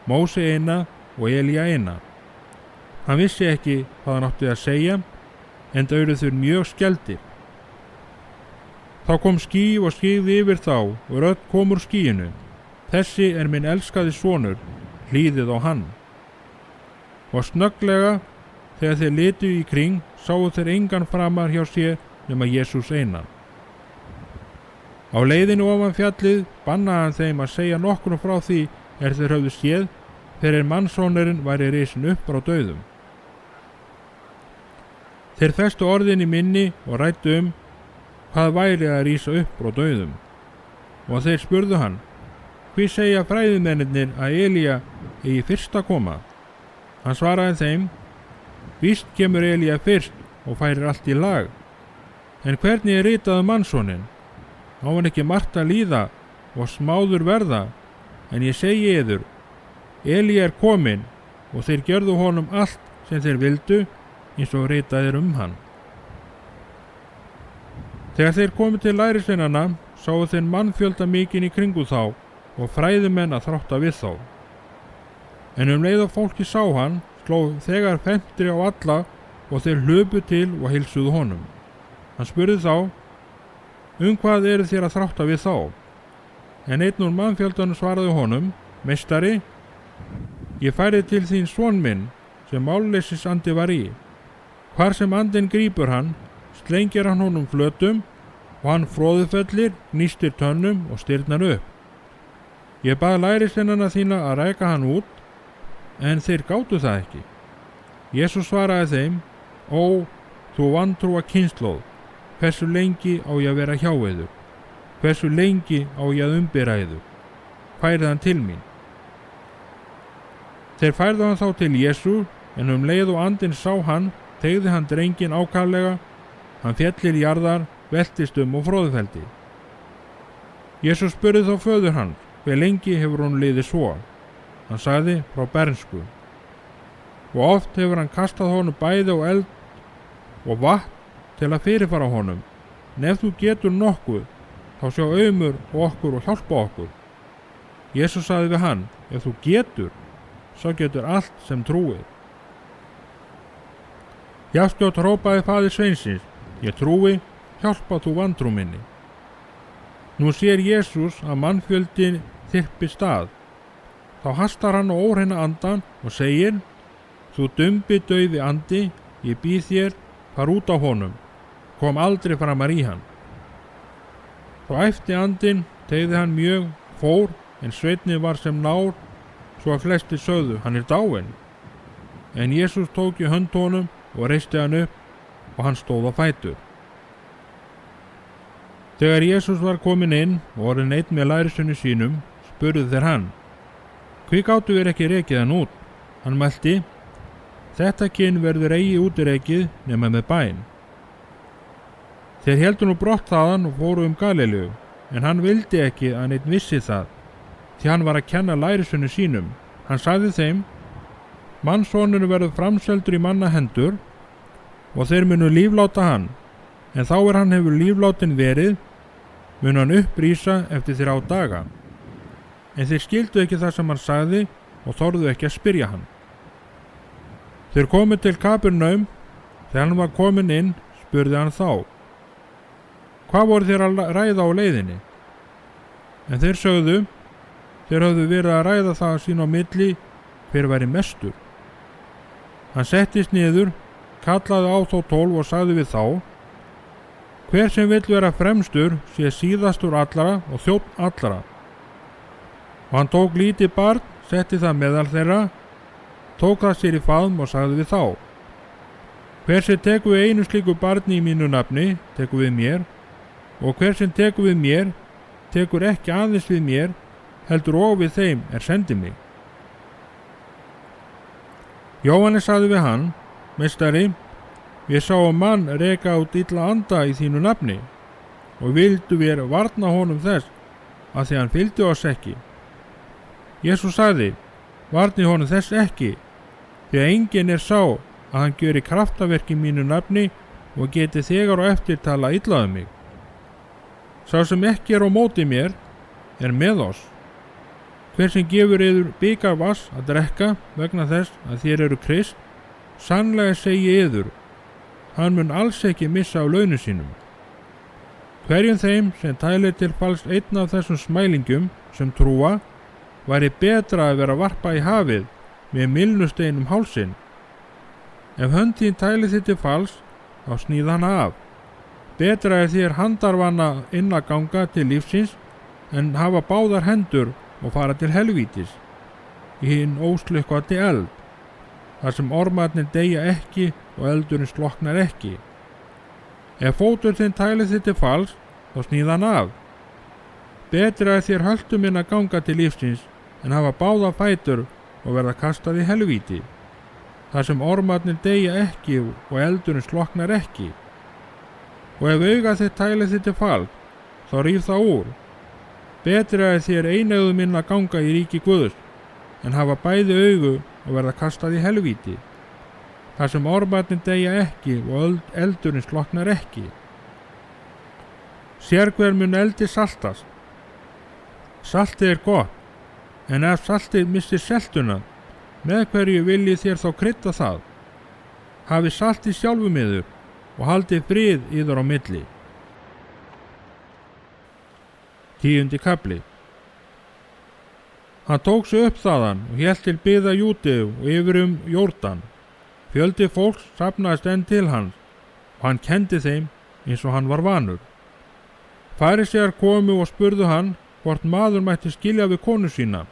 Móse eina og Elía eina. Hann vissi ekki hvað hann átti að segja, enda urðu þeir mjög skelfdir. Þá kom ský og skyggði yfir þá og rödd kom úr skýinu: Þessi er minn elskaði sonur, hlýðið á hann. Og snögglega, þegar þeir litu í kring, sáu þeir engan framar hjá sér nema Jesús einan. Á leiðinu ofan fjallið bannaði hann þeim að segja nokkrum frá því þeir höfðu séð þegar mannssonurinn væri risinn upp frá dauðum. Þeir festu orðin í minni og ræddu hvað væri að rísa upp frá dauðum. Og þeir spurðu hann: Hví segja fræðimennirnir að Elía eigi fyrst að koma? Hann svaraði þeim: Víst kemur Elía fyrst og færir allt í lag. En hvernig er ritað mannssoninn? Á hann ekki margt að líða og smáður verða en ég segi yður, Elía er kominn og þeir gjörðu honum allt sem þeir vildu eins og ritað er hann. Þegar þeir komu til lærisveinanna sáu þeir mannfjölda mikinn í kringu þá og fræðimenn að þrátta við þá. En leið og fólki sá hann, sló þegar fentri á alla og þeir hlupu til og heilsuðu honum. Hann spurði þá, hvað eru þér að þrátta við þá? En einn úr mannfjöldanum svaraði honum, meistari, ég færði til þín son minn sem málleysis-andi var í. Hvar sem andinn grípur hann, slengir hann honum flötum og hann froðufellir, gnýstir tönnum og stirðnar upp. Ég bað lærisveinana þína að ræka hann út, en þeir gátu það ekki. Jesús svaraði þeim, ó, þú vantrúa kynslóð, hversu lengi á ég að vera hjá yður? Hversu lengi á ég að umbera yður? Færið hann til mín. Þeir færðu hann þá til Jesú, en leið og andinn sá hann, teygði hann drenginn ákaflega, hann féll til jarðar, veltist og froðufeldi. Jesús spurði þá föður hans, hve lengi hefur hún liðið svo? Hann sagði, frá bernsku. Og oft hefur hann kastað honum bæði og eld og vatn til að fyrirfara honum. En ef þú getur nokkuð, þá sjá aumur okkur og hjálpa okkur. Jesús sagði við hann, ef þú getur, svo getur allt sem trúið. Jafnskjótt hrópaði faðir sveinsins, ég trúi, hjálpa þú vantrú minni. Nú sér Jesús að mannfjöldin þyrpi stað. Þá hastar hann á óhreina andan og segir, þú dumbi dauði andi, ég býð þér, far út á honum, kom aldrei framar í hann. Þá æpti andinn, teygði hann mjög, fór, en sveinninn var sem nár, svo að flestir sögðu, hann er dáinn. En Jesús tók í hönd honum og reisti hann upp og hann stóð á fætur. Þegar Jesús var kominn inn og orðinn einn með lærisveinum sínum, spurðu þeir hann, hví gátu við ekki rekið hann út? Hann mælti, þetta kyn verður eigi útirekið nema með bæn. Þeir héldu nú brott þaðan og fóru Galileu, en hann vildi ekki að neinn vissi það, því hann var að kenna lærisveinum sínum. Hann sagði þeim, mannssonurinn verður framseldur í manna hendur og þeir munu lífláta hann, en þá hann hefur líflátin verið, mun hann upprísa eftir 3 daga. En þeir skildu ekki það sem hann sagði og þorðu ekki að spyrja hann. Þeir komu til Kapernum, þegar hann var kominn inn, spurði hann þá, hvað voru þeir að ræða á leiðinni? En þeir sögðu, þeir höfðu verið að ræða það sín á milli, hver væri mestur. Hann settist niður, kallaði á þá 12 og sagði við þá, hver sem vill vera fremstur sé síðastur allra og þjónn allra. Og hann tók lítið barn, setti það meðal þeirra, tók það sér í faðm og sagði við þá, hver sem tekur við einu slíku barni í mínu nafni, tekur við mér, og hver sem tekur við mér, tekur ekki aðeins við mér, heldur og við þeim sendi mig. Jóhannes sagði við hann, meistari, við sáum mann reka út illa anda í þínu nafni og vildu við varna honum þess að því hann fylgdi oss ekki. Jesús sagði, varni honum þess ekki, því að enginn sá að hann gjöri kraftaverk í mínu nafni og geti þegar og eftir tala illa mig. Sá sem ekki á móti mér með oss. Hver sem gefur yður bikar vass að drekka vegna þess að þér eru Krist, sannlega segi yður, hann mun alls ekki missa á launum sínum. Hverjum þeim sem tælir til falls einn af þessum smælingum sem trúa, væri betra að vera varpa í hafið með mylnusteinum hálsinn. Ef hönd þín tælir þig til falls, þá sníð hana af. Betra þér handarvana inn að ganga til lífsins en hafa báðar hendur og fara til helvítis, í hinn óslökkvandi eld, þar sem ormarnir deyja ekki og eldurinn sloknar ekki. Ef fótur þinn tælir þig til falls, þá sníð hann af. Betra þér höldum inn að ganga til lífsins en hafa báða fætur og verða kastað í helvíti, þar sem ormarnir deyja ekki og eldurinn sloknar ekki. Og ef auga þitt tælir þig til falls, þá ríf það úr. Betri er þér einaugu minn að ganga í ríki Guðs, en hafa bæði augu og verða kastað í helvíti, þar sem ormarnir deyja ekki og eldurinn sloknar ekki. Sérhver mun eldi saltast. Saltið er gott, en ef saltið missir seltuna, með hverju viljið þér þá krydda það? Hafið salt í sjálfum yður og haldið frið yður á milli. 10. kafli. Hann tók sig upp þaðan og hélt til byggða Júdeu og yfir Jórdan. Fjöldi fólks safnaðist enn til hans og hann kenndi þeim eins og hann var vanur. Farisear komu og spurðu hann hvort maður mætti skilja við konu sína,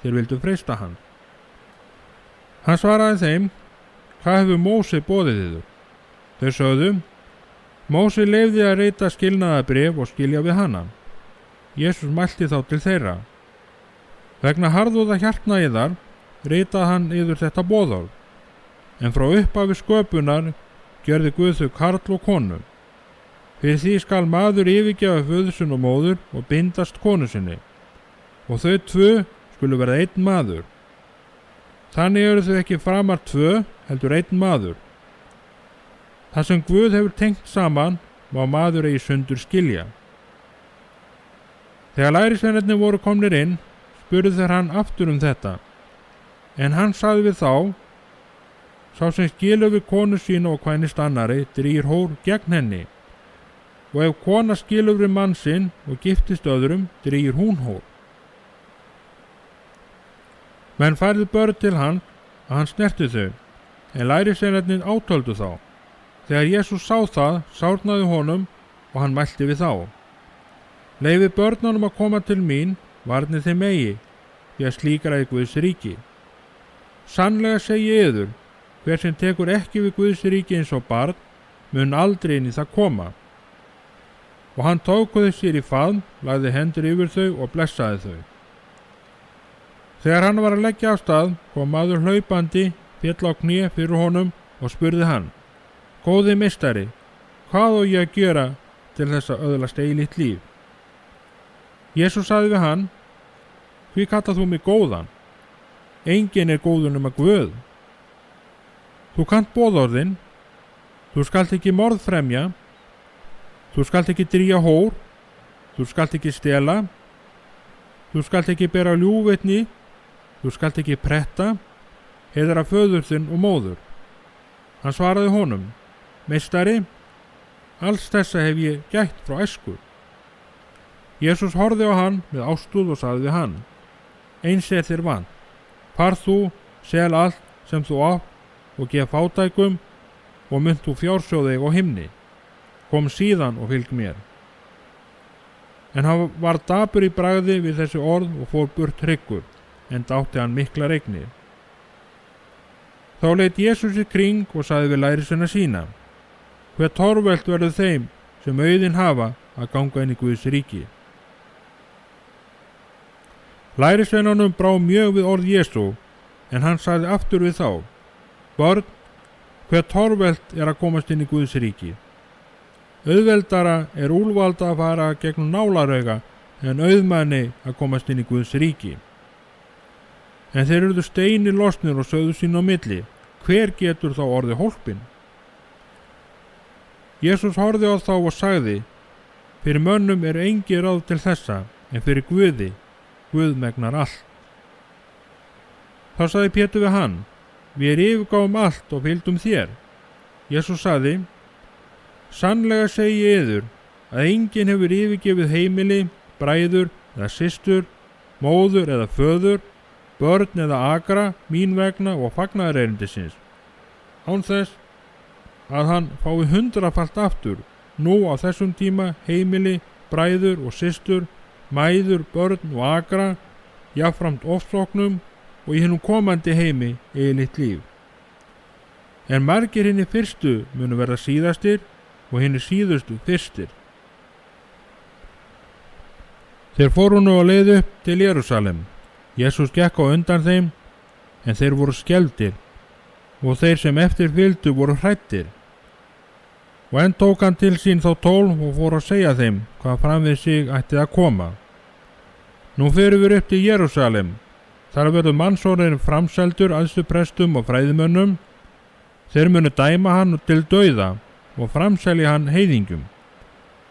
þeir vildu freista hann. Hann svaraði þeim: Hvað hefur Móse boðið yður? Þau sögðu: Móse leyfði að rita skilnaðarbréf og skilja við hana. Jesús mælti þá til þeirra: Vegna harðúða hjartna yðar ritaði hann yður þetta boðorð, en frá upphafi sköpunar gjörði Guð þau karl og konu. Fyrir því skal maður yfirgefa föður sinn og móður og bindast konu sinni, og þau tvö skulu verða einn maður. Þannig eru þau ekki framar tvö, heldur einn maður. Það sem Guð hefur tengt saman má maður eigi sundur skilja. Þegar lærisveinarnir voru komnir inn, spurðu þeir hann aftur þetta, en hann sagði við þá: Sá sem skilur við konu sína og kvænist annarri drýgir hór gegn henni, og ef kona skilur við mann sinn og giftist öðrum drýgir hún hór. Menn færðu börn til hann að hann snerti þau, en lærisveinarnir átöldu þá. Þegar Jesús sá það, sárnaði honum og hann mælti við þá: Leyfið börnunum að koma til mín, varnið þeim eigi, því að slíkra er Guðs ríki. Sannlega segi ég yður, hver sem tekur ekki við Guðs ríki eins og barn, mun aldrei inn í það koma. Og hann tók þau sér í faðm, lagði hendur yfir þau og blessaði þau. Þegar hann var að leggja af stað, kom maður hlaupandi, féll á kné fyrir honum og spurði hann: Góði meistari, hvað á ég að gera til þess að öðlast eilíft líf? Jesús sagði við hann: Hví kallað þú mig góðan? Enginn er góður nema Guð. Þú kannt boðorðin: Þú skalt ekki morð fremja, þú skalt ekki drýgja hór, þú skalt ekki stela, þú skalt ekki bera ljúgvitni, þú skalt ekki pretta, heiðra föður þinn og móður. Hann svaraði honum: Meistari, alls þessa hef ég gætt frá æsku. Jesús horfði á hann með ástúð og sagði við hann: Eins er þér vant. Far þú, sel allt sem þú átt og gef fátækum, og munt þú fjársjóð þig á himni. Kom síðan og fylg mér. En hann var dapur í bragði við þessi orð og fór burt hryggur, enda átti hann miklar eignir. Þá leit Jesús í kring og sagði við lærisveina sína: Hve torvelt verður þeim sem auðinn hafa að ganga inn í Guðs ríki. Lærisveinunum brá mjög við orð Jesú, en hann sagði aftur við þá: Börn, hve torvelt er að komast inn í Guðs ríki. Auðveldara er úlvalda að fara gegnum nálarauga en auðmanni að komast inn í Guðs ríki. En þeir urðu steinir losnir og sögðu sín á milli: Hver getur þá orðið hólpinn? Jesús horfði á þá og sagði: Fyrir mönnum eru engi ráð til þessa, en fyrir Guði, Guð megnar allt. Þá sagði Pétur við hann: Við yfirgáfum allt og fylgdum þér. Jesús sagði: Sannlega segi ég yður að enginn hefur yfirgefið heimili, bræður eða systur, móður eða föður, börn eða akra mín vegna og fagnaðarerindisins, án þess að hann fái 100-falt aftur, nú á þessum tíma heimili, bræður og systur, mæður, börn og akra, jafnframt ofsóknum og í hinum komandi heimi eilíft líf. En margir hinni fyrstu munu verða síðastir og hinni síðustu fyrstir. Þeir fóru nú á leið upp til Jerúsalem. Jesús gekk á undan þeim, en þeir voru skelfdir, og þeir sem eftir fylgdu voru hræddir. Og enn tók hann til sín þá 12 og fór að segja þeim hvað fram við sig ætti að koma. Nú förum við upp til Jerúsalem. Þar verður mannssonurin framseldur æðstuprestum og fræðimönnum. Þeir munu dæma hann til dauða og framselja hann heiðingjum.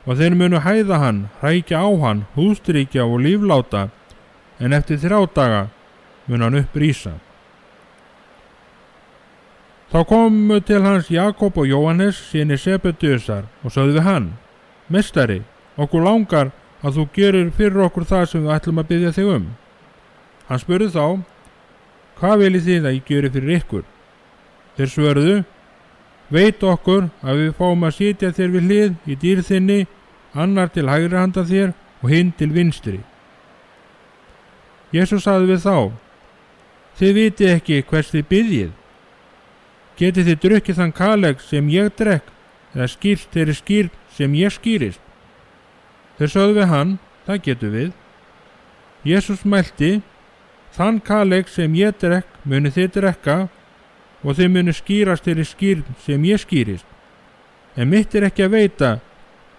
Og þeir munu hæða hann, hrækja á hann, húðstrýkja og lífláta, en eftir 3 daga mun hann upprísa. Þá komu til hans Jakob og Jóhannes, synir Sebedeusar, og sögðu við hann: Meistari, okkur langar að þú gerir fyrir okkur það sem við ætlum að biðja þig um. Hann spurði þá: Hvað viljið þið að ég geri fyrir ykkur? Þeir svöruðu: Veit okkur að við fáum að sitja þér við hlið í dýrð þinni, annar til hægri handa þér og hinn til vinstri. Jesús sagði við þá: Þið vitið ekki hvers þið biðjið. Getið þið drukkið þann kaleg sem ég drekk, eða skýrt þeirri skýrn sem ég skýrist? Þeir sögðu við hann: Það getum við. Jesús mælti: Þann kaleg sem ég drekk muni þið drekka, og þið muni skýrast þeirri skýrn sem ég skýrist. En mitt ekki að veita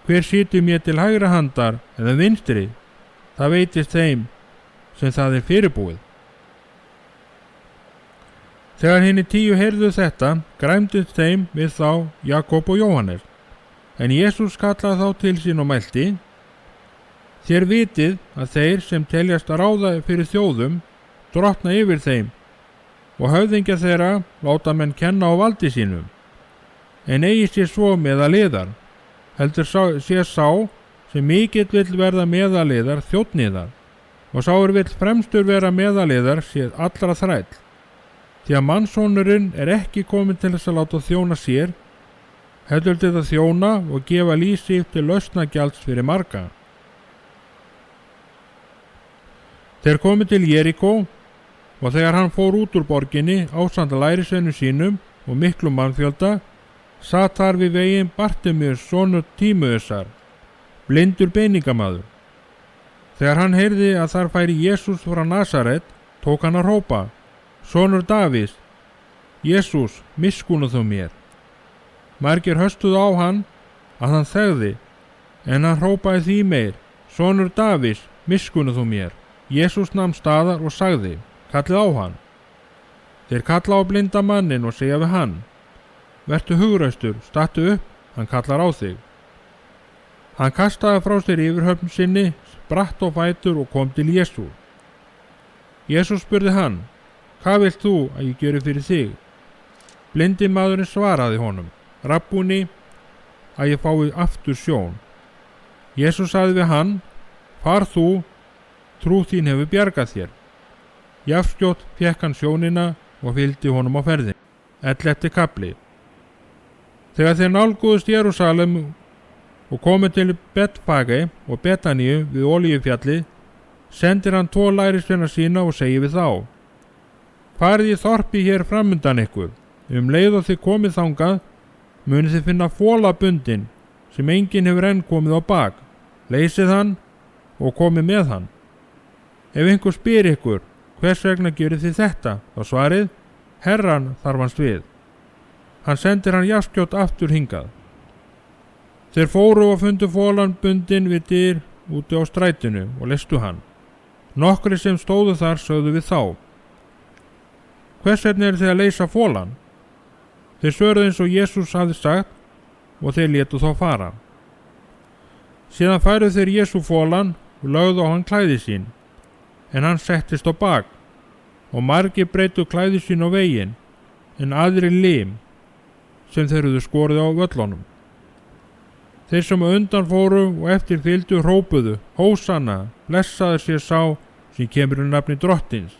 hver situr mér til hægra handar eða vinstri. Það veitist þeim sem það fyrirbúið. Þegar hinir 10 heyrðu þetta, græmdust þeim við þá Jakob og Jóhannes. En Jesús kallaði þá til sín og mælti: Þér vitið að þeir sem teljast að ráða fyrir þjóðum drottna yfir þeim, og höfðingja þeirra láta menn kenna á valdi sínum. En eigi sér svo meðaliðar, heldur sé sá sem mikill vill verða meðaliðar þjónnýðar, og sá vill fremstur vera meðaliðar sé allra þræll. Því að mannssonurinn ekki kominn til þess að láta þjóna sér, heldur til að þjóna og gefa líf sitt til lausnagjalds fyrir marga. Þeir komu til Jerikó, og þegar hann fór út úr borginni ásamt lærisveinum sínum og miklum mannfjölda, sat þar við veginn Bartimeus sonur Tímeusar, blindur beiningamaður. Þegar hann heyrði að þar færi Jesús frá Nasaret, tók hann að hrópa: Sonur Davís, Jesús, miskunnu þú mér. Margir höstuðu á hann að hann þegði, en hann hrópaði því meir: Sonur Davís, miskunnu þú mér. Jesús nam staðar og sagði: Kallið á hann. Þeir kalla á blinda mannin og segja við hann: Vertu hugraustur, stattu upp, hann kallar á þig. Hann kastaði frá sér yfirhöfn sinni, spratt á fætur og kom til Jesú. Jesús spurði hann: Hvað vilt þú að ég geri fyrir þig? Blindi maðurinn svaraði honum: Rabbúni, að ég fái aftur sjón. Jesús sagði við hann: Far þú, trú þín hefur bjargað þér. Jafnskjótt fékk hann sjónina og fylgdi honum á ferðin. 11. kafli. Þegar þeir nálguðust Jerúsalem og komu til Betfage og Betaníu við Olíufjalli, sendir hann 2 lærisveina sína og segir við þá: Farið í þorpi hér framundan ykkur. Leið og þið komið þangað, munið þið finna fola bundinn sem enginn hefur enn komið á bak. Leysið hann og komið með hann. Ef einhver spyr ykkur: Hvers vegna gerið þið þetta? Þá svarið: Herran þarf hans við. Hann sendir hann jafnskjótt aftur hingað. Þeir fóru og fundu folan bundinn við dyr úti á strætinu og leystu hann. Nokkrir sem stóðu þar sögðu við þá: Hvers vegna þið að leysa folan? Þeir svöruðu eins og Jesús hafði sagt, og þeir létu þá fara. Síðan færu þeir Jesú folan og lögðu á hann klæði sín, en hann settist á bak, og margir breyttu klæði sín á veginn, en aðrir lim sem þeir höfðu skorið á völlunum. Þeir sem undan fóru og eftir fylgdu hrópuðu: Hósanna, blessaður sé sá sem kemur í nafni drottins.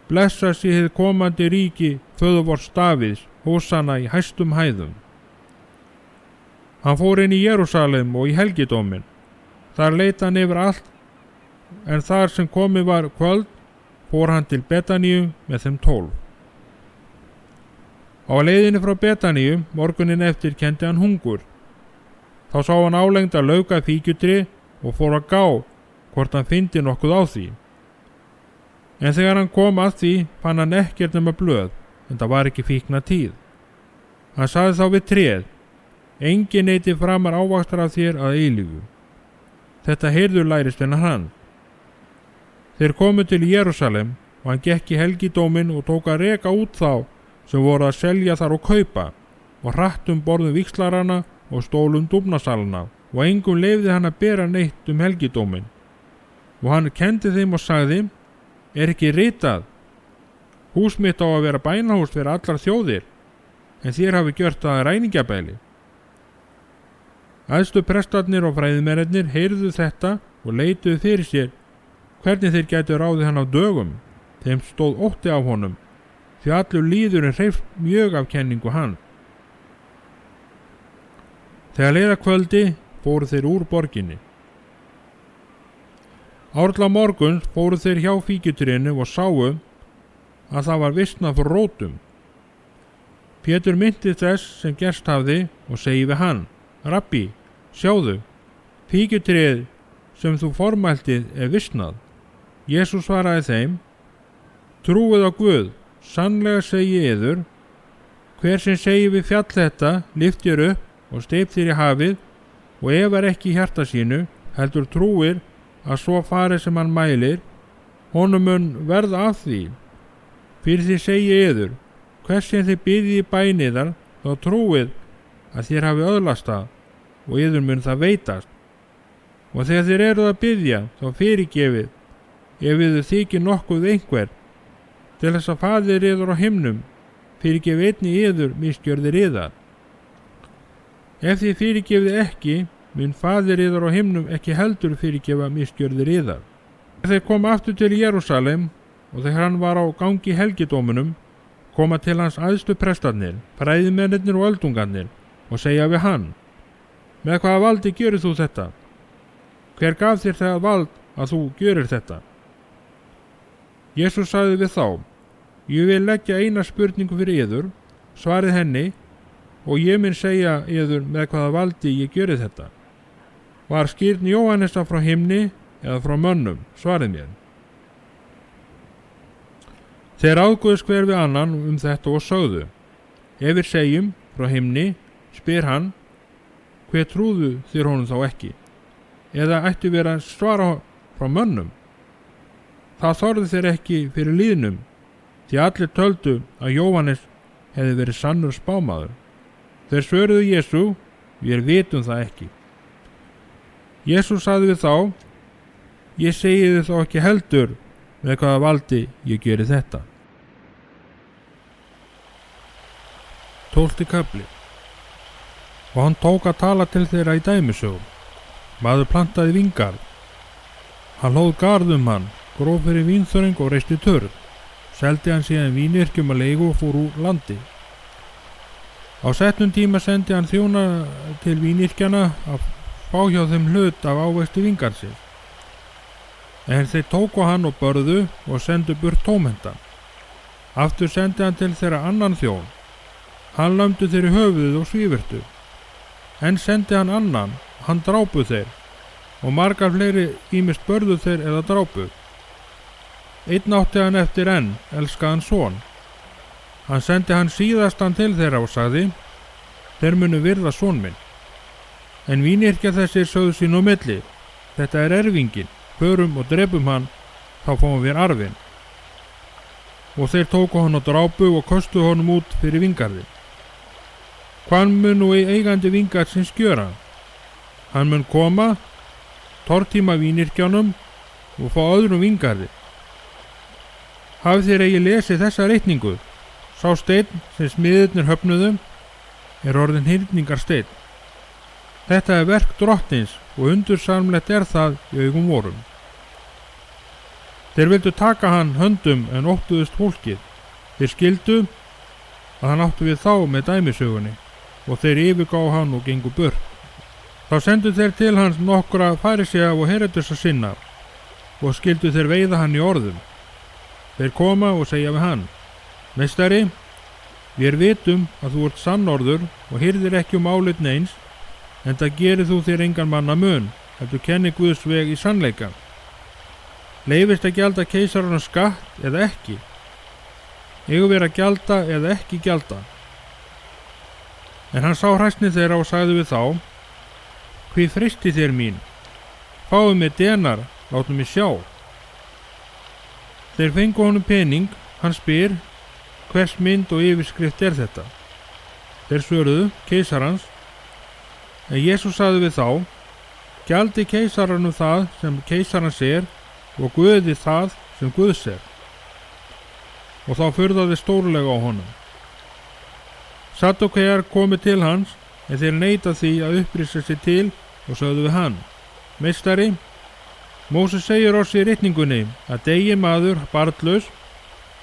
Blessað sé hið komandi ríki föðurvors Davíðs, hósanna í hæstum hæðum. Hann fór inn í Jerúsalem og í helgidóminn. Þar leit hann yfir allt, en þar sem komið var kvöld, fór hann til Betaníu með þeim 12. Á leiðinni frá Betaníu morgunin eftir kenndi hann hungur. Þá sá hann álengda lauka fíkjutri og fór að gá hvort hann fyndi nokkuð á því. En þegar hann kom að því fann hann ekkert nema blöð, en það var ekki fíkna tíð. Hann sagði þá við tréð: Enginn neyti framar ávaxtar af þér að eilífu. Þetta heyrðu lærisveinar hann. Þeir komu til Jerúsalem og hann gekk í helgidóminn og tók að reka út þá sem voru að selja þar og kaupa og hratt borðum víxlarana og stólum dúfnasalana og engum leyfði hann að bera neitt helgidóminn. Og hann kenndi þeim og sagði: Er ekki ritað: Hús mitt á að vera bænahús fyrir allar þjóðir, en þér hafi gjört það að ræningjabæli. Æðstu prestarnir og fræðimennirnir heyrðu þetta og leituðu fyrir sér hvernig þeir gætu ráðið hann á dögum. Þeim stóð ótti af honum, því allur lýðurinn hreifst mjög af kenningu hann. Þegar leið að kvöldi fóru þeir úr borginni. Árla morguns fóru þeir hjá fíkjutrénu og sáu að það var visnað frá rótum. Pétur minnti þess sem gerst hafði og segi við hann: Rabbi, sjáðu, fíkjutréð sem þú formæltið er visnað. Jesús svaraði þeim: Trúið á Guð, sannlega segi yður, hver sem segi við fjall þetta, lyftir upp og steyp þér í hafið, og efar ekki í hjarta sínu, heldur trúir að svo fari sem hann mælir, honum mun verða af því. Fyrir því segi yður, hvers sem þið biðið í bæn yðar, þá trúið að þér hafi öðlast það, og yður mun það veitast. Og þegar þér eruð að biðja, þá fyrirgefið, ef yður þykir nokkuð einhver, til þess að faðir yður á himnum fyrirgefið einnig yður misgjörðir yðar. Ef þið fyrirgefið ekki, mun faðir yður á himnum ekki heldur fyrirgefa misgjörðir yðar. Þeir koma aftur til Jerúsalem, og þegar hann var á gangi í helgidóminum, koma til hans æðstu prestarnir, fræðimennirnir og öldungarnir, og segja við hann: Með hvaða valdi gjörir þú þetta? Hver gaf þér það vald að þú gjörir þetta? Jesús sagði við þá: Ég vil leggja eina spurningu fyrir yður, svarið henni, og ég mun segja yður með hvaða valdi ég gjöri þetta. Var skírn Jóhannesa frá himni eða frá mönnum? Svarið mér. Þeir águðust hver við annan þetta og sögðu: Ef við segjum frá himni, spyr hann: Hver trúðu þér honum þá ekki? Eða ættu vera að svara frá mönnum? Það þorðu þeir ekki fyrir lýðnum, því allir töldu að Jóhannes hefði verið sannur spámaður. Þeir svöruðu Jesú: Við vitum það ekki. Jesús sagði við þá: Ég segi þið þá ekki heldur með hvaða valdi ég geri þetta. 12. kafli. Og hann tók að tala til þeirra í dæmisögum. Maður plantaði víngarð. Hann hlóð garð hann, gróf fyrir vínþörung og reisti törn. Seldi hann síðan vínyrkjum að leigu og fór úr landi. Á setnum tíma sendi hann þjóna til vínyrkjana að fá hjá þeim hlut af ávexti víngarðsins. En þeir tóku hann og börðu og sendu burt tómhenta. Aftur sendi hann til þeirra annan þjón. Hann lömdu þeir í höfuðið og svívirtu. En sendi hann annan, hann drápu þeir, og margar fleiri ýmist börðu þeir eða drápu. Einn átti hann eftir enn, elskaðan son. Hann sendi hann síðastan til þeirra og sagði: Þeir munu virða son minn. En vínyrkja þessir sögðu sín á milli: Þetta er erfinginn, förum og drepum hann, þá fáum við arfinn. Og þeir tóku hann á drápu og köstuðu honum út fyrir víngarðinn. Hvað mun nú eigandi víngarðsins gjöra? Hann mun koma, tortíma vínyrkjanum og fá öðrum víngarði. Hafið þér eigi lesið þessa reikningu? Sá steinn sem smiðirnir höfnuðum er orðin hyrningarsteinn. Þetta er verk drottins og undursamlegt er það í augum vorum. Þeir vildu taka hann höndum en óttuðust fólkið. Þeir skildu að hann áttu við þá með dæmisögunni og þeir yfirgá hann og gengu burt. Þá sendu þeir til hans nokkra farisea og heródesa sinna og skildu þeir veiða hann í orðum. Þeir koma og segja við hann: Meistari, við vitum að þú ert sannorður og hirðir ekki álit neins, enda gerir þú þér engan manna mun, heldur kenni Guðs veg í sannleika. Leyfist að gjalda keisarana skatt eða ekki? Eigum við að gjalda eða ekki gjalda? En hann sá hræsni þeirra og sagði við þá: Hví freisti þér mín? Fáðu mig denar, látum mig sjá. Þeir fengu honum pening, hann spyr, hvers mynd og yfirskrift er þetta? Þeir svöruðu, keisarans. En Jesús sagði við þá, gjaldi keisaranum það sem keisarans er og Guði það sem Guðs er. Og þá furðaði stórlega á honum. Saddúkæjar komu til hans, en þeir neita því að upprisa sig til og sögðu við hann, meistari, Móses segir oss í ritningunni að deyi maður barnlaus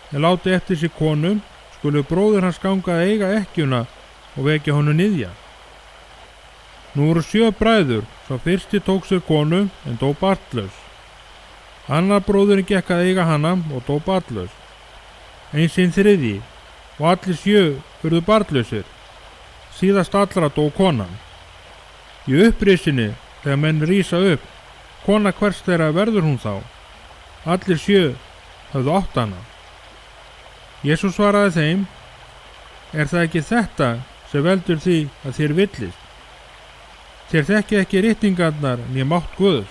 en láti eftir sig konu, skulu bróðir hans ganga að eiga ekkjuna og vekja honum niðja. Nú voru 7 bræður, svo fyrsti tók sér konu en dó barnlaus. Annar bróðurinn gekk að eiga hana og dó barnlaus. Eins hinn þriðji, og allir 7 urðu barnlausir. Síðast allra dó konan. Í upprisinni, þegar menn rísa upp, kona hvers þeirra verður hún þá? Allir 7 höfðu átt hana. Jesús svaraði þeim, er það ekki þetta sem veldur því að þér villist? Þér þekki ekki ritningarnar né mátt Guðs.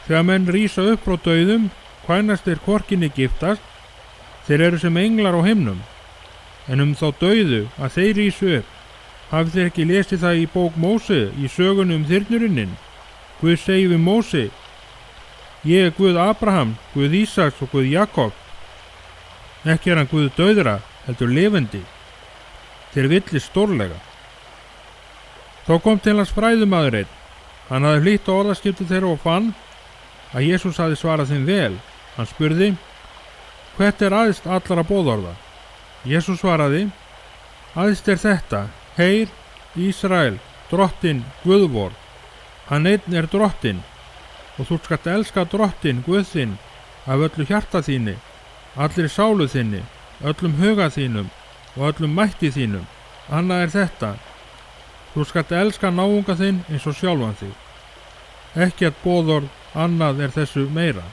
Þegar menn rísa upp frá dauðum, kvænast þeir hvorkinni giftast, þeir eru sem englar á himnum. En þá dauðu að þeir rísu upp, hafið þeir ekki lesið það í bók Móse í sögunum þyrnurinn? Guð segir við Móse, ég er Guð Abraham, Guð Ísaks og Guð Jakob. Ekki er hann Guð dauðra, heldur lifandi. Þeir villist stórlega. Þá kom til hans fræðumaður einn. Hann hafði hlýtt á orðaskipti þeirra og fann að Jesús hafði svarað þeim vel. Hann spurði, hvert er æðst allra boðorða? Jesús svaraði, æðst er þetta, heyr, Ísrael, drottinn, Guð vor. Hann einn er drottinn, og þú skalt elska drottinn, Guð þinn, af öllu hjarta þínu, allri sálu þinni, öllum huga þínum og öllum mætti þínum. Annað er þetta, þú skalt elska náunga þinn eins og sjálfan þig. Ekkert boðorð annað er þessu meira.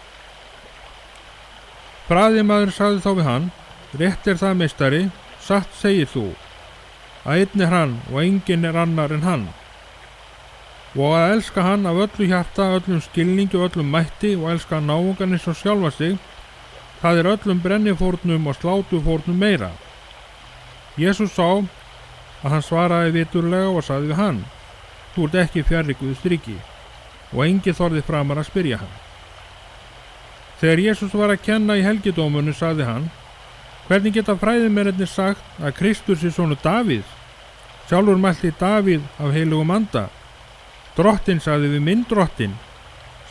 Fræðimaður sagði þá við hann, rétt er það meistari, satt segir þú, að einn er hann og enginn er annar en hann. Og að elska hann af öllu hjarta, öllum skilningi og öllum mætti og elska náungan eins og sjálfa sig, það er öllum brennifórnum og slátufórnum meira. Jesús sá að hann svaraði viturlega og sagði við hann, þú ert ekki fjarri Guðs ríki, og enginn þorði framar að spyrja hann. Þegar Jesús var að kenna í helgidómunu sagði hann, hvernig geta fræðimennirnir sagt að Kristus sé sonur Davíðs? Sjálfur mælti Davíð af heilugum anda. Drottinn sagði við minn drottinn,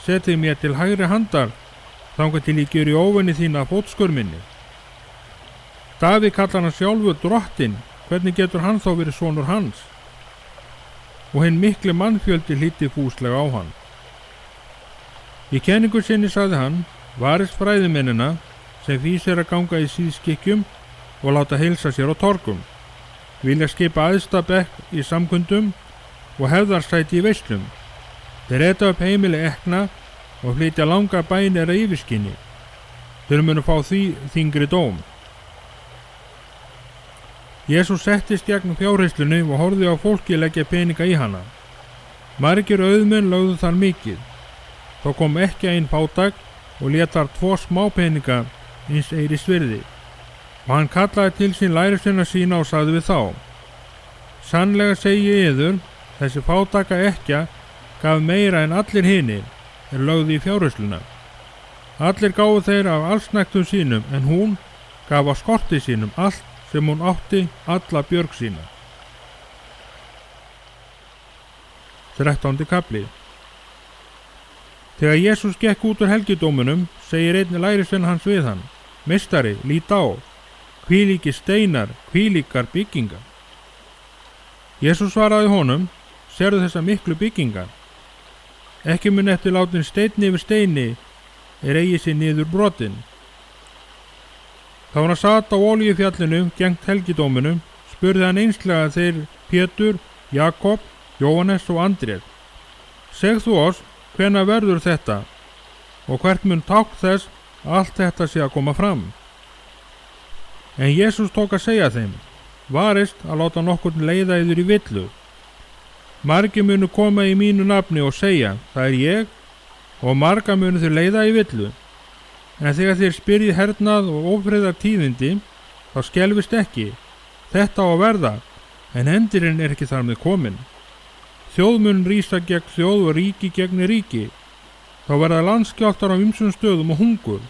setið mér til hægri handar, þangað til ég gjöri óvinni þína fótskör minni. Davíð kallar hann sjálfur drottinn, hvernig getur hann þá verið sonur hans? Og hinn mikli mannfjöldi hlýddi fúslega á hann. Í kenningu sinni sagði hann, varist fræðimennina sem fýsir að ganga í síðskikkjum og láta heilsa sér á torgum, vilja skipa æðsta bekk í samkundum og hefðarsæti í veislum. Þeir eta upp heimili ekna og flytja langa bænir að yfirskinni. Þeir munu fá því þyngri dóm. Jesús settist gegn fjárhirslunni og horfði á fólki leggja peninga í hana. Margir auðmenn lögðu þar mikið. Þá kom ekki ein fátæk og lét þar 2 smápeninga eins eiris virði. Og hann kallaði til sín lærisveina sína og sagði við þá, sannlega segi ég yður, þessi fátæka ekkja gaf meira en allir hinir er lögðu í fjárhirsluna. Allir gáfu þeir af allsnægtum sínum, en hún gaf á skorti sínum allt sem hún átti, alla björg sína. 13. kafli. Þegar Jesús gekk út úr helgidómunum, segir einn lærisveinn hans við hann, meistari, lít á, hvílíkir steinar, hvílíkar byggingar. Jesús svaraði honum, sérðu þessa miklu byggingar? Ekki mun eftir látin steinn yfir steini er eigi sér niður brotin. Þá hann satt á Olíufjallinu gengt helgidóminu, spurði hann einslega þeir Pétur, Jakob, Jóhannes og Andrés, segð þú oss, hvenær verður þetta og hvert mun tákn þess að allt þetta sé að koma fram? En Jesús tók að segja þeim, varist að láta nokkurn leiða yður í villu. Margir munu koma í mínu nafni og segja, það er ég, og marga munu þau leiða í villu. En þegar þér spyrjið hernað og ófriðar tíðindi, þá skelfist ekki. Þetta á að verða, en endirinn er ekki þar með komin. Þjóð mun rísa gegn þjóð og ríki gegn ríki. Þá verða landskjálftar á ýmsum stöðum og hungur.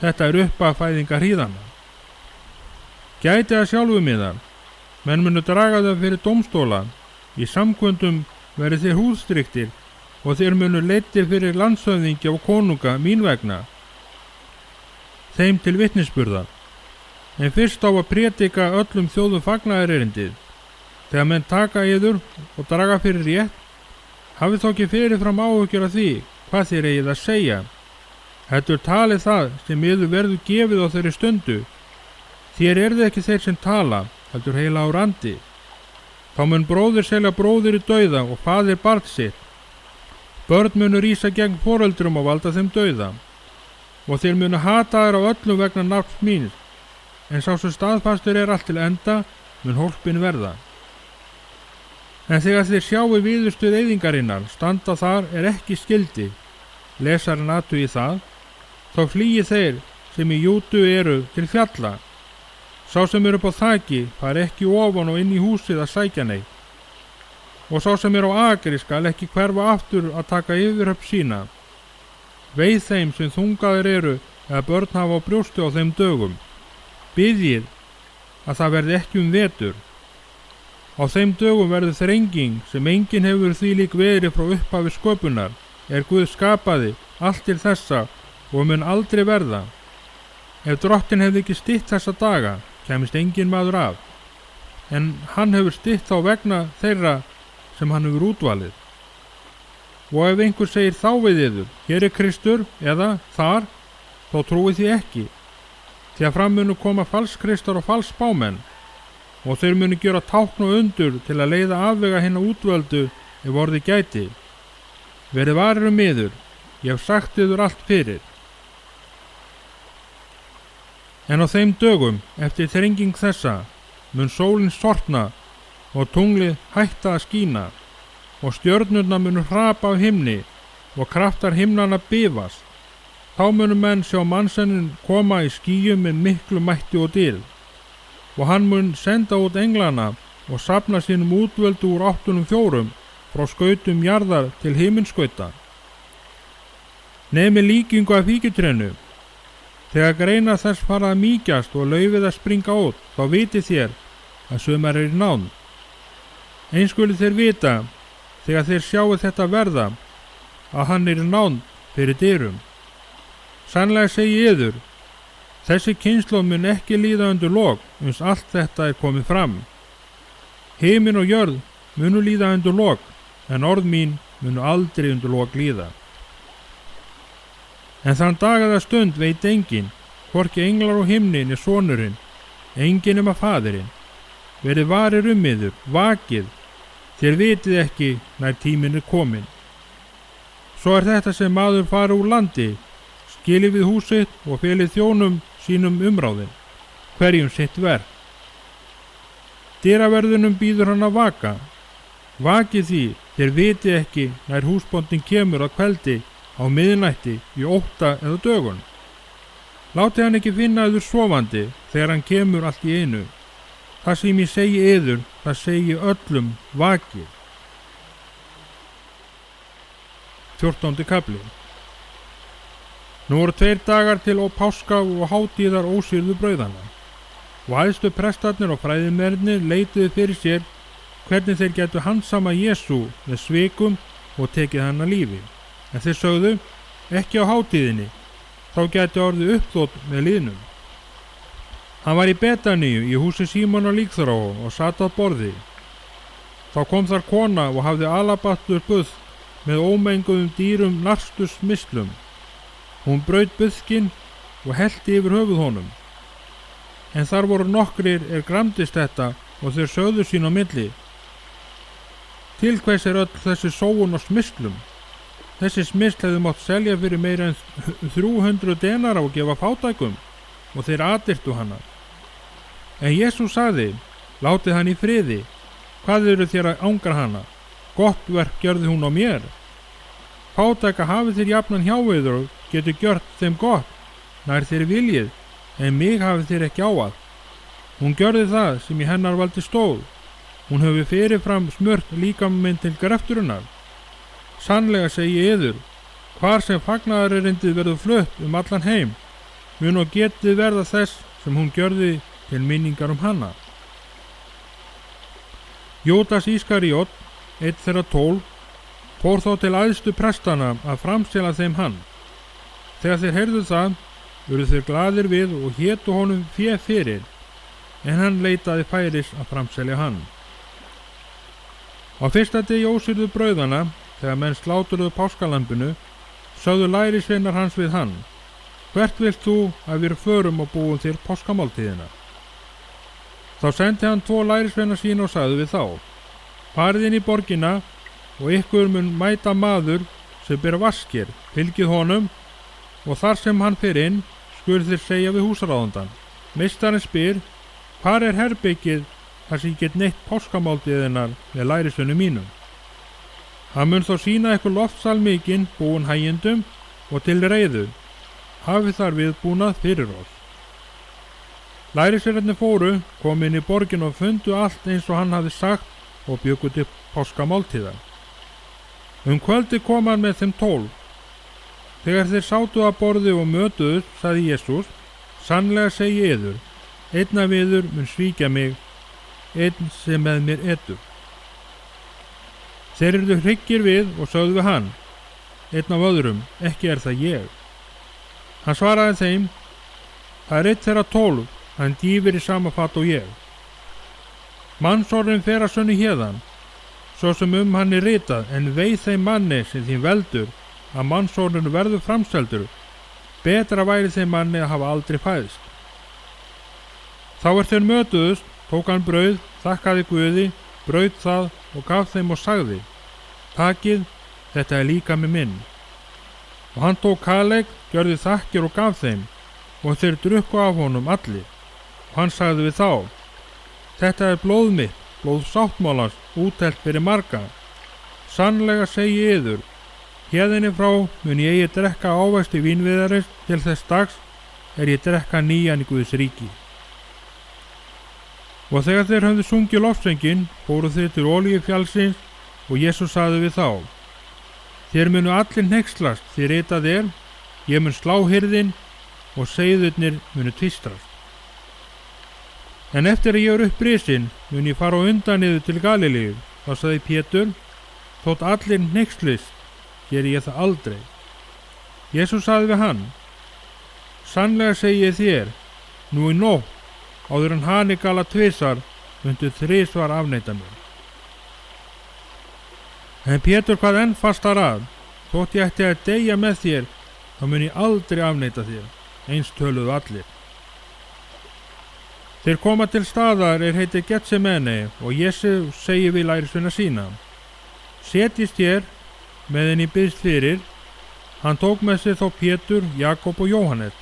Þetta er upphaf fæðingarhríðanna. Gæti að sjálfum yðar. Menn munu draga það fyrir dómstóla. Í samkvöndum verði þeir húðstryktir og þeir munu leiddir fyrir landshöfðingja og konunga mín vegna. Þeim til vitnisburðar. En fyrst á að prédika öllum þjóðum fagnaðarerindið. Þegar menn taka yður og draga fyrir rétt, hafið þó ekki fyrirfram áhyggjur af því hvað þér eigið að segja. Heldur talið það sem yður verður gefið á þeirri stundu. Þér eruð ekki þeir sem tala, heldur heila á randi. Þá mun bróðir selja bróðir í dauða og faðir barn sitt. Börn munu rísa gegn foreldrum og valda þeim dauða. Og þeir munu hata þær á öllum vegna nafns míns. En sá sem staðfastur er allt til enda, mun hólpin verða. En þegar þeir sjáu viðurstuð eyðingarinnar standa þar er ekki skildi, lesarinn athugi það, þá flýi þeir sem í Júdu eru til fjalla. Sá sem er upp á þaki far ekki ofan og inn í húsið að sækja neitt. Og sá sem er á akri skal ekki hverfa aftur að taka yfirhöfn sína. Veið þeim sem þungaðir eru eða börn hafa á brjósti á þeim dögum. Biðjið að það verði ekki vetur. Á þeim dögum verður þrenging sem enginn hefur þvílík verið frá upphafi sköpunar, er Guð skapaði allt til þessa og mun aldrei verða. Ef Drottinn hefði ekki stytt þessa daga, kæmist enginn maður af, en hann hefur stytt þá vegna þeirra sem hann hefur útvalið. Og ef einhver segir þá við yður, hér er Kristur eða þar, þá trúið því ekki. Því að fram munu koma falskristar og falsspámenn, og þeir munu gera tákn og undur til að leiða afvega hinna útvöldu ef orði gæti. Verið varir yður, ég hef sagt yður allt fyrir. En á þeim dögum, eftir þrenging þessa, mun sólin sortna og tunglið hætta að skína, og stjörnurnar munu hrapa af himni og kraftar himnanna bifast. Þá munu menn sjá mannsennin koma í skýjum með miklu mætti og dýrð, og hann mun senda út englana og safna sínum útvöldu úr áttunum fjórum frá skautum jarðar til himinskauta. Nefni líkingu af fíkjutrénu. Þegar greinar þess fara að mýkjast og laufið að springa út, þá vitið þér að sumar er í nánd. Eins skulu þeir vita, þegar þeir sjáu þetta verða, að hann er í nánd fyrir dyrum. Sannlega segi yður, þessi kynslóð mun ekki líða undir lok, uns allt þetta er komið fram. Himin og jörð munu líða undir lok, en orð mín munu aldrei undir lok líða. En þann dag eða stund veit enginn, hvorki englar á himnin er sonurinn, enginn nema faðirinn. Verið varir yður, vakið, þér vitið ekki nær tíminn er kominn. Svo er þetta sem maður fari úr landi, skilið við húsitt og felið þjónum sínum umráðin, hverjum sitt verk. Dyraverðunum býður hann að vaka. Vakið því, þér vitið ekki nær húsbóndinn kemur að kveldi á miðnætti í 8 eða dögun. Látið hann ekki finna yður sofandi þegar hann kemur allt í einu. Það sem ég segi yður, það segi öllum vakið. 14. kafli. Nú voru 2 dagar til páska og hátíðar ósýrðu brauðanna, og æðstu prestarnir og fræðimennirnir leituðu fyrir sér hvernig þeir gætu handsama Jesú með svikum og tekið hann að lífi. En þeir sögðu, ekki á hátíðinni, þá gæti orðið uppþótt með liðnum. Hann var í Betaníu í húsi Símonar líkþráa og sat á borði. Þá kom þar kona og hafði alabaster buð með ómenguðum dýrum narsturs mislum. Hún braut buðkinn og hellti yfir höfuð honum. En þar voru nokkrir gramdist þetta og þeir sögðu sín á milli. Til hvers er öll þessi sóun og smislum? Þessi smisl hefði mátt selja fyrir meira en 300 denara og gefa fátækum, og þeir atirtu hana. En Jesús sagði, látið hann í friði, hvað eru þér að ángra hana? Gott verk gjörði hún á mér. Fátæka hafið þér jafnan hjá yður og getur gjört þeim gott, nær þér viljið, en mig hafið þér ekki áað. Hún gjörði það sem í hennar valdi stóð. Hún hefur fyrirfram smurt líkama minn til grefturinnar. Sannlega segi ég yður, hvar sem fagnaðarerindið verður flutt allan heim, mun og getið verða þess sem hún gjörði til minningar hana. Júdas Ískaríot, einn þeirra 12, fór þó til æðstu prestana að framsela þeim hann. Þegar þeir heyrðu það, urðu þeir glaðir við og hétu honum fé fyrir, en hann leitaði færis að framselja hann. Á fyrsta degi ósýrðu brauðana, þegar menn sláturðu páskalambinu, sögðu lærisveinar hans við hann: Hvert vilt þú að við förum og búum þér páskamáltíðina? Þá sendi hann 2 lærisveina sína og sagði við þá: Farið inn í borgina og ykkur mun mæta maður sem ber vaskir, fylgið honum, og þar sem hann fer inn, skulu þér segja við húsráðandann: Meistarinn spyr, hvar er herbergið þar sem ég get neytt páskamáltíðirnar með lærisveinum mínum? Hann mun þó sýna ykkur loftsal mikinn, búinn hægjendum og til reiðu. Hafið þar viðbúnað fyrir oss. Lærisveinarnir fóru, komu inn í borgin og fundu allt eins og hann hafði sagt og bjuggu til páskamáltíðar. Kvöldi kom hann með þeim 12. Þegar þeir sátu að borði og mötuðust, sagði Jesús: Sannlega segi ég yður, einn af yður mun svíkja mig, einn sem með mér etur. Þeir yrðu hryggir við og sögðu við hann: Einn af öðrum, ekki er það ég. Hann svaraði þeim: Það er einn þeirra 12, hann dýfir í sama fat og ég. Mannsorðin fer að sönnu héðan, svo sem hann er ritað, en vei þeim manni sem því veldur að mannsorðin verður framseldur. Betra væri þeim manni að hafa aldrei fæðst. Þá þeir mötuðust, tók hann brauð, þakkaði Guði, braut það og gaf þeim og sagði: Takið, þetta er líkami minn. Og hann tók kaleg, gjörði þakkir og gaf þeim, og þeir drukku af honum allir. Og hann sagði við þá: Þetta er blóð mitt, blóð sáttmálans, útelt fyrir marga. Sannlega segi ég yður, héðinni frá mun ég eigi drekka ávexti vínviðarins til þess dags er ég drekka nýjan í Guðs ríki. Og þegar þeir höfðu sungið lofsönginn, fóru þeir til Olíufjallsins og Jesús sagði við þá: Þér munu allir hneykslast, því ritað er: Ég mun slá hirðin og seiðurnir munu tvistrast. En eftir að ég upprisinn, mun ég fara á undan yður til Galilíu. Þá sagði Pétur: Þótt allir hneykslist, geri ég það aldrei. Jesús sagði við hann: Sannlega segi ég þér, nú í nótt, áður en Hanigala tvisvar, myndu 3 afneita mér. En Pétur kvað enn fastar að: Þótt ég ætti að deyja með þér, þá mun ég aldrei afneita þér. Eins töluðu allir. Þeir koma til staðar er heitir Getsemane og Jesús segir við lærisveina sína: Setjist hér meðan ég biðst fyrir. Hann tók með sér þó Pétur, Jakob og Jóhannes.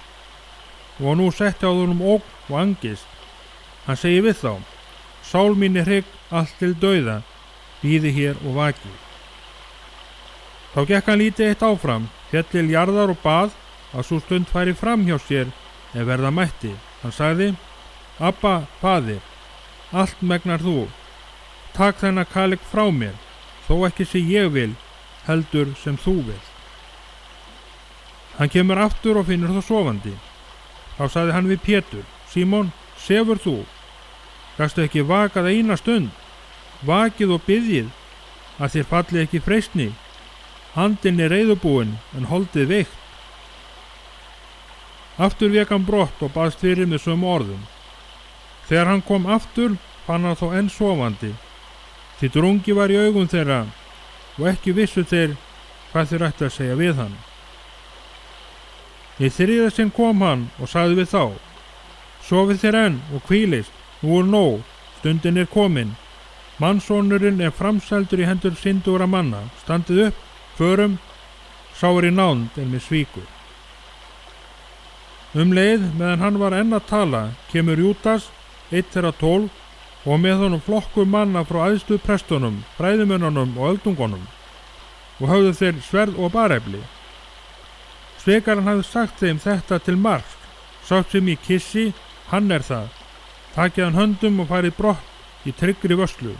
Og nú setti á honum ógn og angist. Hann segir við þá: Sál mín er hrygg allt til dauða, bíði hér og vaki. Þá gekk hann lítið eitt áfram, féll til jarðar og bað að sú stund færi fram hjá sér ef verða mætti. Hann sagði: Abba, faðir, allt megnar þú. Takk þennan kaleg frá mér, þó ekki sem ég vil, heldur sem þú vil. Hann kemur aftur og finnur þá sofandi. Þá sagði hann við Pétur: Símon, sefur þú? Gastu ekki vakað eina stund? Vakið og biðjið, að þér falli ekki freistni. Handin er reiðubúin, en holdið veikt. Aftur vék hann brott og baðst fyrir með sömu orðum. Þegar hann kom aftur, fann hann þó enn sofandi, því drungi var í augum þeirra og ekki vissu þeir hvað þeir ættu að segja við hann. Í þriðja sinn kom hann og sagði við þá: Sofið þér enn og hvílist, nú er nóg, stundin er komin. Mannsonurinn er framseldur í hendur syndugra manna. Standið upp, förum, sá er í nánd en með svíkur. Leið meðan hann var enn að tala, kemur Júdas, einn þeirra 12, og með honum flokkur manna frá æðstu prestunum, fræðimönnunum og öldungunum, og höfðu þeir sverð og barefli. Svekarinn hafði sagt þeim þetta til marks, sá sem ég kyssi, hann er það. Takið hann höndum og farið brott í tryggri vörslu.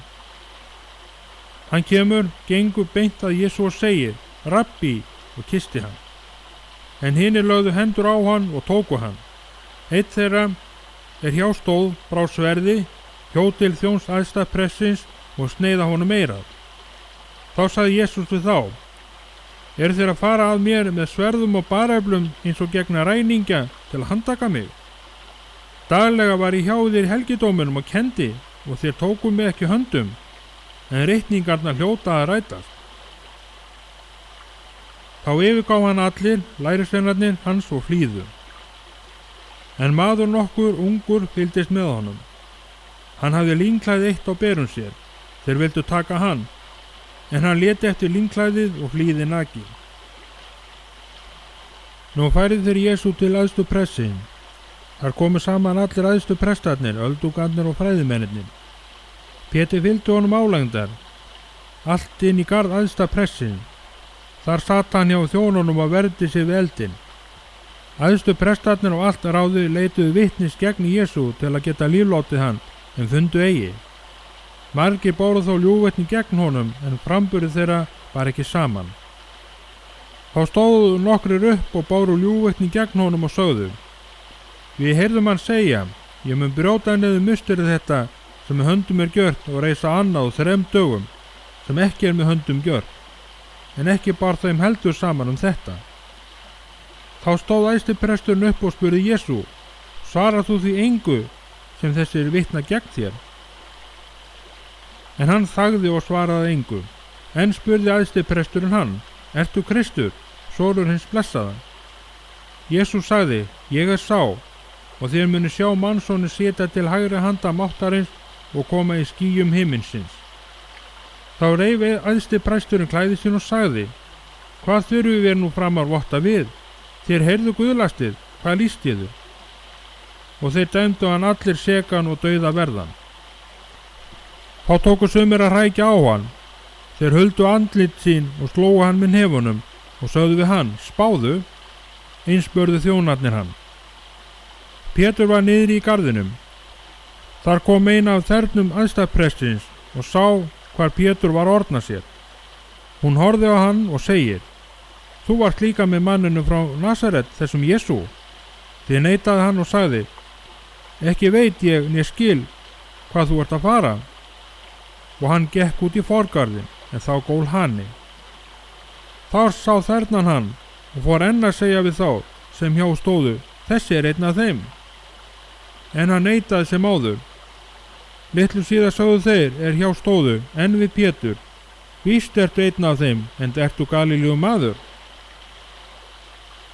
Hann kemur, gengur beint að Jesú og segir, Rabbi, og kyssti hann. En hinir lögðu hendur á hann og tóku hann. Einn þeirra er hjá stóð, brá sverði, hjó til þjóns æðsta prestsins og sneiða honum eyrað. Þá sagði Jesús við þá, eru þeir að fara að mér með sverðum og bareflum eins og gegna ræningja til að handtaka mig? Daglega var ég hjá þér í helgidóminum og kendi og þér tóku mig ekki höndum, en reikningarnar hljóta að rætast. Þá yfirgáfu hann allir, lærisveinarnir hans og flýðu. En maður nokkur ungur fylgdist með honum. Hann hafði línklæði eitt á berum sér, þeir vildu taka hann, en hann léti eftir línklæðið og flýði nakinn. Nú færið þeir Jesú til æðstu prestsins. Þar komu saman allir æðstu prestarnir, öldungarnir og fræðimennirnir. Pétur fylgdi honum álengdar, allt inn í garð æðsta prestsins. Þar sat hann hjá þjónunum og verði sig við eldinn. Æðstu prestarnir og allt ráðið leituðu vitnis gegn Jesú til að geta líflátið hann, en fundu eigi. Margir báru þó ljúgvitni gegn honum, en framburður þeirra var ekki saman. Þá stóðu nokkrir upp og báru ljúgvitni gegn honum og sögðu, við heyrðum hann segja, ég mun brjóta niður musterið þetta sem með höndum er gjört og reisa annað á 3 dögum sem ekki er með höndum gjört, en ekki bar þeim heldur saman þetta. Þá stóð æðstipresturinn upp og spurði Jesú, svarar þú því engu sem þessir vitna gegn þér? En hann þagði og svaraði engu. En spurði æðstipresturinn hann, ertu Kristur, sonur hins blessaða? Jesús sagði, ég er sá, og þér muni sjá mannssonin sitja til hægri handa máttarins og koma í skýjum himinsins. Þá reif æðstipresturinn klæði sín og sagði, hvað þurfum við nú framar votta við? Þér heyrðu guðlastið, hvað líst þér? Og þeir dæmdu hann allir sekan og dauða verðan. Þá tóku sumir að hrækja á hann. Þeir huldu andlit sín og slógu hann með hnefunum og sögðu við hann, spáðu, eins spurðu þjónarnir hann. Pétur var niðri í garðinum. Þar kom eina af þernum æðstaprestsins og sá hvar Pétur var að orna sér. Hún horfði á hann og segir, þú varst líka með manninu frá Nasaret, þessum Jesú. Þið neitaði hann og sagði, ekki veit ég né skil hvað þú ert að fara. Og hann gekk út í forgarðin, en þá gól hani. Þá sá þernan hann og fór enn að segja við þá sem hjá stóðu, þessi er einn af þeim. En hann neitaði sem áður. Litlu síðar sögðu þeir er hjá stóðu, enn við Pétur, víst ertu einn af þeim, en ertu Galílíu maður.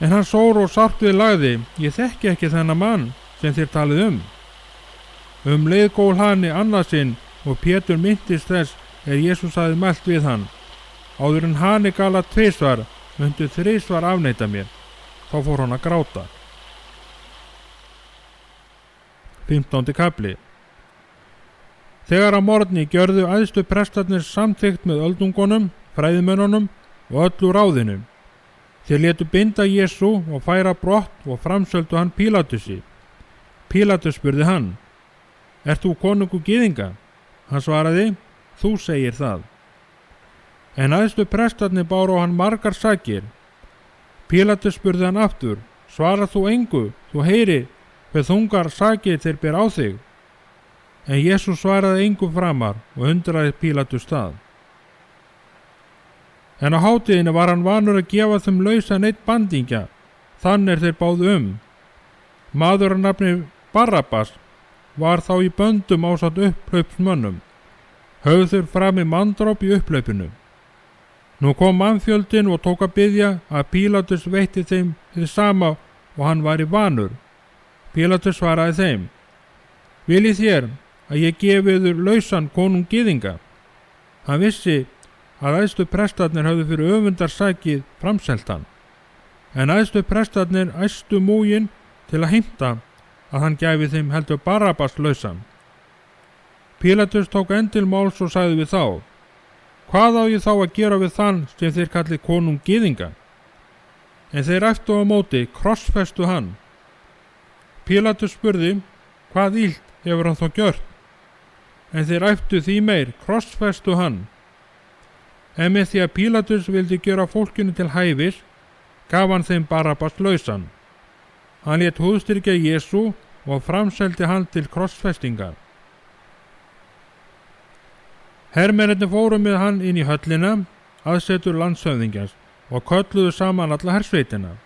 En hann sór og sárt við lagði, ég þekki ekki þennan mann sem þér talið leið gól hani annað sinn og Pétur myndist þess Jesús hafði mælt við hann. Áður en hani gala 2 myndu 3 afneita mér. Þá fór hann að gráta. 15. kafli. Þegar að morgni gjörðu æðstu prestarnir samþykkt með öldungunum, fræðimönnunum og öllu ráðinu. Þeir létu binda Jesú og færa brott og framsöldu hann Pílatusi. Pílatus spurði hann, ert þú konungur gyðinga? Hann svaraði, þú segir það. En æðstu prestarnir báru á hann margar sakir. Pílatus spurði hann aftur, svarar þú engu, þú heyri hve þungar sakir þeir ber á þig? En Jesús svaraði engu framar og undraði Pílatus það. En á hátíðinni var hann vanur að gefa þeim lausan einn bandingja, þann er þeir báðu Maður að nafni Barabbas var þá í böndum ásamt upphlaupsmönnum. Höfður fram í manndráp í upphlaupinu. Nú kom mannfjöldin og tók að biðja að Pílatus veitti þeim þið sama og hann væri vanur. Pílatus svaraði þeim, viljið þér að ég gefi yður lausan konung gyðinga? Hann vissi að æðstu prestarnir höfðu fyrir öfundarsakið framselt hann. En æðstu prestarnir æstu múgin til að heimta að hann gæfi þeim heldur Barabbas lausan. Pílatus tók enn til máls og sagði við þá, hvað á ég þá að gera við þann sem þeir kallið konung gyðinga? En þeir æftu á móti, krossfestu hann. Pílatus spurði, hvað illt hefur hann þó gjört? En þeir æptu því meir, krossfestu hann. En með því að Pílatus vildi gera fólkinu til hæfis, gaf hann þeim Barabbas lausan. Hann lét húðstyrkja Jesú og framseldi hann til krossfestingar. Hermennirnir fóru með hann inn í höllina, aðsetur landshöfðingjans, og kölluðu saman alla hersveitina.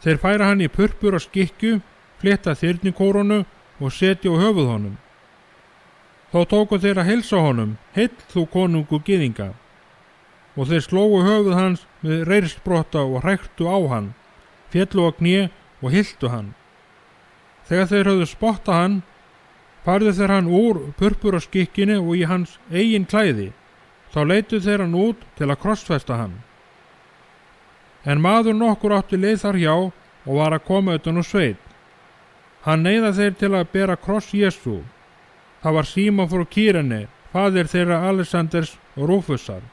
Þeir færa hann í purpur og skikkju, flétta þyrnikórunu og setja á höfuð honum. Þá tóku þeir að heilsa honum, heill þú konungur gyðinga. Og þeir slógu höfuð hans með reirsbrotta og hræktu á hann, féllu á kné og hyltu hann. Þegar þeir höfðu spottað hann, færðu þeir hann úr purpur og skikkinu og í hans eigin klæði. Þá leitu þeir hann út til að krossfesta hann. En maður nokkur átti leið þar hjá og var að koma utan úr sveit. Hann neyða þeir til að bera kross Jesú. Það var Símon frá Kýrene, faðir þeirra Alexanders og Rúfusar.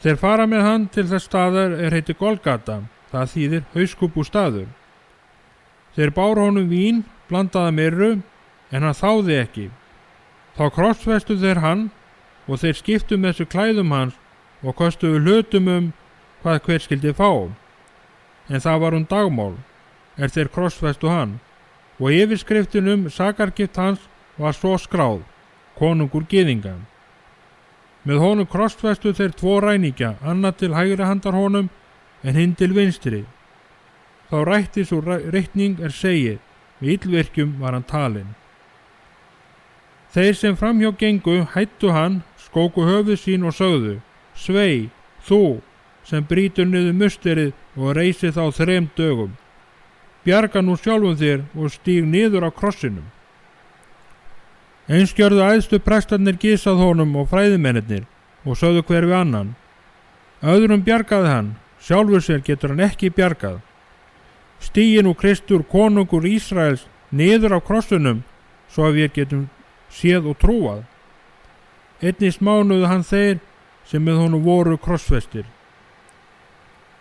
Þeir fara með hann til þess staðar heitir Golgata, það þýðir hauskúpustaður. Þeir báru honum vín, blandaða myrru, en hann þáði ekki. Þá krossfestu þeir hann og þeir skiptu með þessu klæðum hans og kostuðu hlutum hvað hver skildi fá. En það var dagmál, þeir krossfestu hann, og yfirskriftin sakargift hans var svo skráð, konungur gyðinga. Með honum krossfestu þeir 2 ræningja, annað til hægri handar honum en hinn til vinstri. Þá rætti svo reikning segir, við illvirkjum var hann talinn. Þeir sem framhjá gengu hættu hann, skóku höfuð sín og sögðu, svei, þú, sem brýtur niður musterið og reisi þá 3 dögum. Bjarga nú sjálfum þér og stíg niður á krossinum. Eins gjörðu æðstu prestarnir gisað honum og fræðimennirnir og sögðu hver við annan. Öðrum bjargaði hann, sjálfur sér getur hann ekki bjargað. Stígi nú Kristur konungur Ísraels niður á krossinum svo að við getum séð og trúað. Einnig smánuðu hann þeir sem með honum voru krossfestir.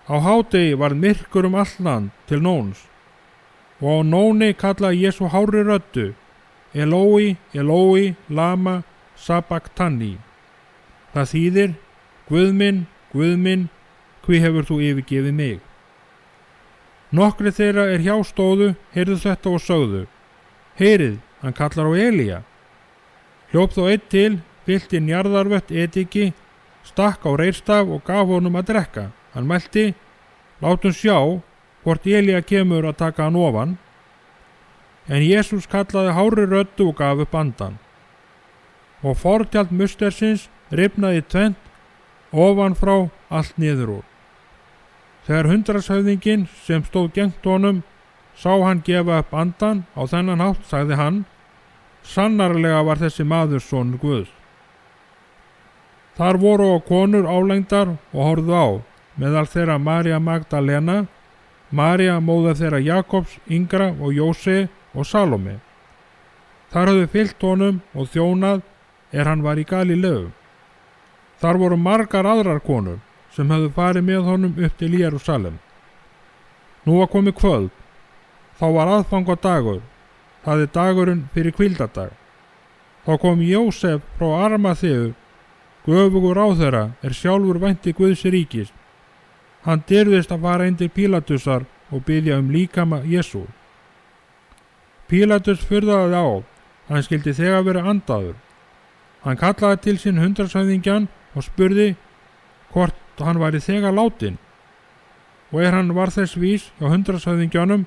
Á hádegi varð myrkur allt land til nóns og á nóni kallaði Jesú hárri röddu, Eloi, Eloi, lama sabachthani. Það þýðir, Guð minn, hví hefur þú yfirgefið mig? Nokkri þeirra hjá stóðu, heyrðu þetta og sögðu, heyrið, hann kallar á Elía. Hljóp þó einn til, fyllti njarðarvött ediki, stakk á reyrstaf og gaf honum að drekka. Hann mælti, látum sjá hvort Elía kemur að taka hann ofan. En Jesús kallaði hárri röddu og gaf upp andan. Og fortjald mustersins rifnaði tvennt ofan frá allt niður úr. Þegar hundraðshöfðinginn sem stóð gegnt honum sá hann gefa upp andan á þennan hátt, sagði hann, sannarlega var þessi maður sonur Guðs. Þar voru á konur álengdar og horfðu á, meðal þeirra María Magdalena, María móðir þeirra Jakobs yngra og Jóse og Salome. Þar höfðu fylgt honum og þjónað hann var í Galileu. Þar voru margar aðrar konur sem höfðu farið með honum upp til Jerúsalem. Nú var komið kvöld, þá var aðfangadagur, það dagurinn fyrir hvíldardag. Þá kom Jósef frá Arimaþeu, göfugur ráðherra sjálfur vænti Guðs ríkis. Hann dirfðist að fara inn til Pílatusar og biðja líkama Jesú. Pílatus furðaði á, hann skildi þegar verið andaður. Hann kallaði til sín hundraðshöfðingjan og spurði hvort hann væri þegar látinn. Og hann var þess vís hjá hundraðshöfðingjanum,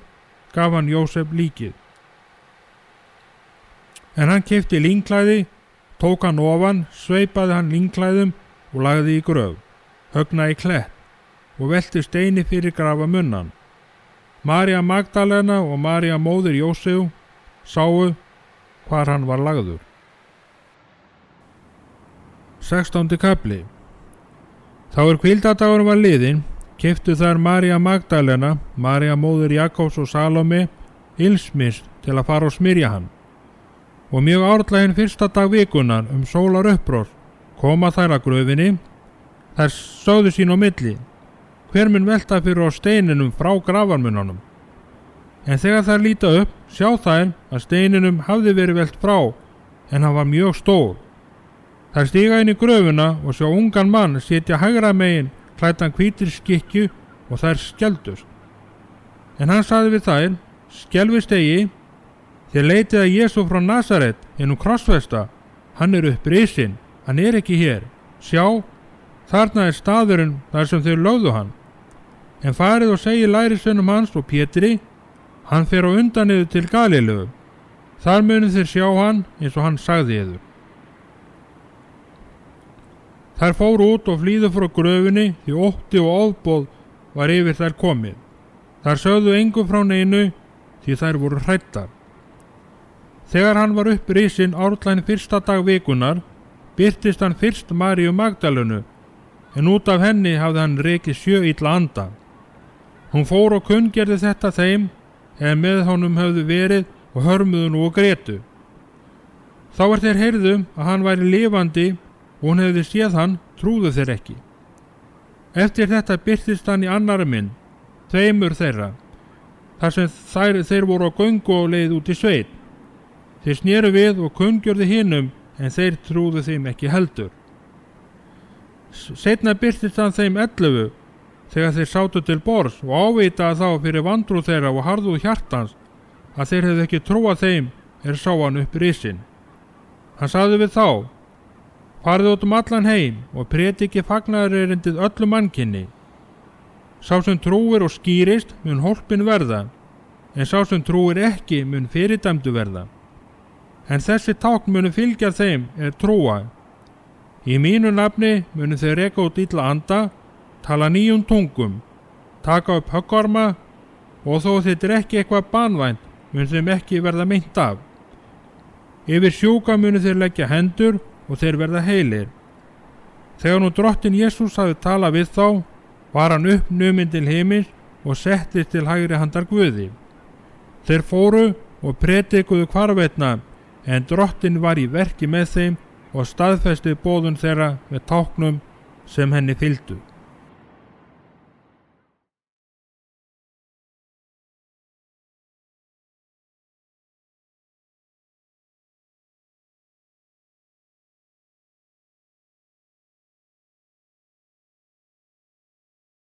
gaf hann Jósef líkið. En hann keypti línklæði, tók hann ofan, sveipaði hann línklæðum og lagði í gröf, högnaði í klett og velti steini fyrir grafamunnan. María Magdalena og María móðir Jóseu sáu hvar hann var lagður. 16. kafli. Þá hvíldardagurinn var liðinn, keyptu þær María Magdalena, María móðir Jakobs og Salome ilsmist til að fara og smyrja hann. Og mjög árla hinn fyrsta dag vikunar sólar uppbrós koma þær að gröfinni. Þær sögðu sín á milli, hver mun velta fyrir á steininum frá grafarmununum? En þegar þær líta upp, sjá þær að steininum hafði verið velt frá, en hann var mjög stór. Þær stíga inn í gröfuna og sjá ungan mann sitja hægra megin, klæddan hvítri skikkju, og þær skeldust. En hann sagði við þær: Skelfist eigi, þér leitið að Jesú frá Nasaret, krossfesta, hann upprisinn, hann ekki hér. Sjá, þarna staðurinn þar sem þau lögðu hann. En farið og segið lærisveinum hans og Pétri, hann fer á undan yður til Galileu. Þar munu þeir sjá hann eins og hann sagði yður. Þær fóru út og flýðu frá gröfinni því ótti og ofboð var yfir þær komið. Þær sögðu engum frá neinu því þær voru hræddar. Þegar hann var upprisinn árlæn fyrsta dag vikunar, birtist hann fyrst Maríu Magdalenu, en út af henni hafði hann rekið 7 illa anda. Hún fór og kunngerði þetta þeim, en með honum höfðu verið og hörmuðu nú og grétu. Þá þeir heyrðu að hann væri lifandi og hún hefði séð hann, trúðu þeir ekki. Eftir þetta birtist hann í annarri mynd, 2 þeirra, þar sem þeir voru á göngu og leið út í sveit. Þeir sneru við og kunngjörðu hinum, en þeir trúðu þeim ekki heldur. Seinna birtist hann þeim 11, þegar þeir sátu til borðs og ávitaði þá fyrir vantrú þeirra og harðúð hjartans að þeir hefðu ekki trúað þeim sá hann upprisinn. Hann sagði við þá: Farið út allan heim og predikið fagnaðarerindið öllu mannkyni. Sá sem trúir og skýrist mun hólpin verða, en sá sem trúir ekki mun fyrirdæmdu verða. En þessi tákn munu fylgja þeim trúa. Í mínu nafni munu þeir reka út illa anda, tala 9 tungum, taka upp höggorma, og þó þeir drekki eitthvað banvænt mun þeim ekki verða meint af. Yfir sjúka munu þeir leggja hendur og þeir verða heilir. Þegar nú drottin Jesús hafði talað við þá, var hann uppnuminn til himins og settist til hægri handar Guði. Þeir fóru og predikuðu hvarvetna, en drottin var í verki með þeim og staðfesti boðun þeirra með táknum sem henni fylgdu.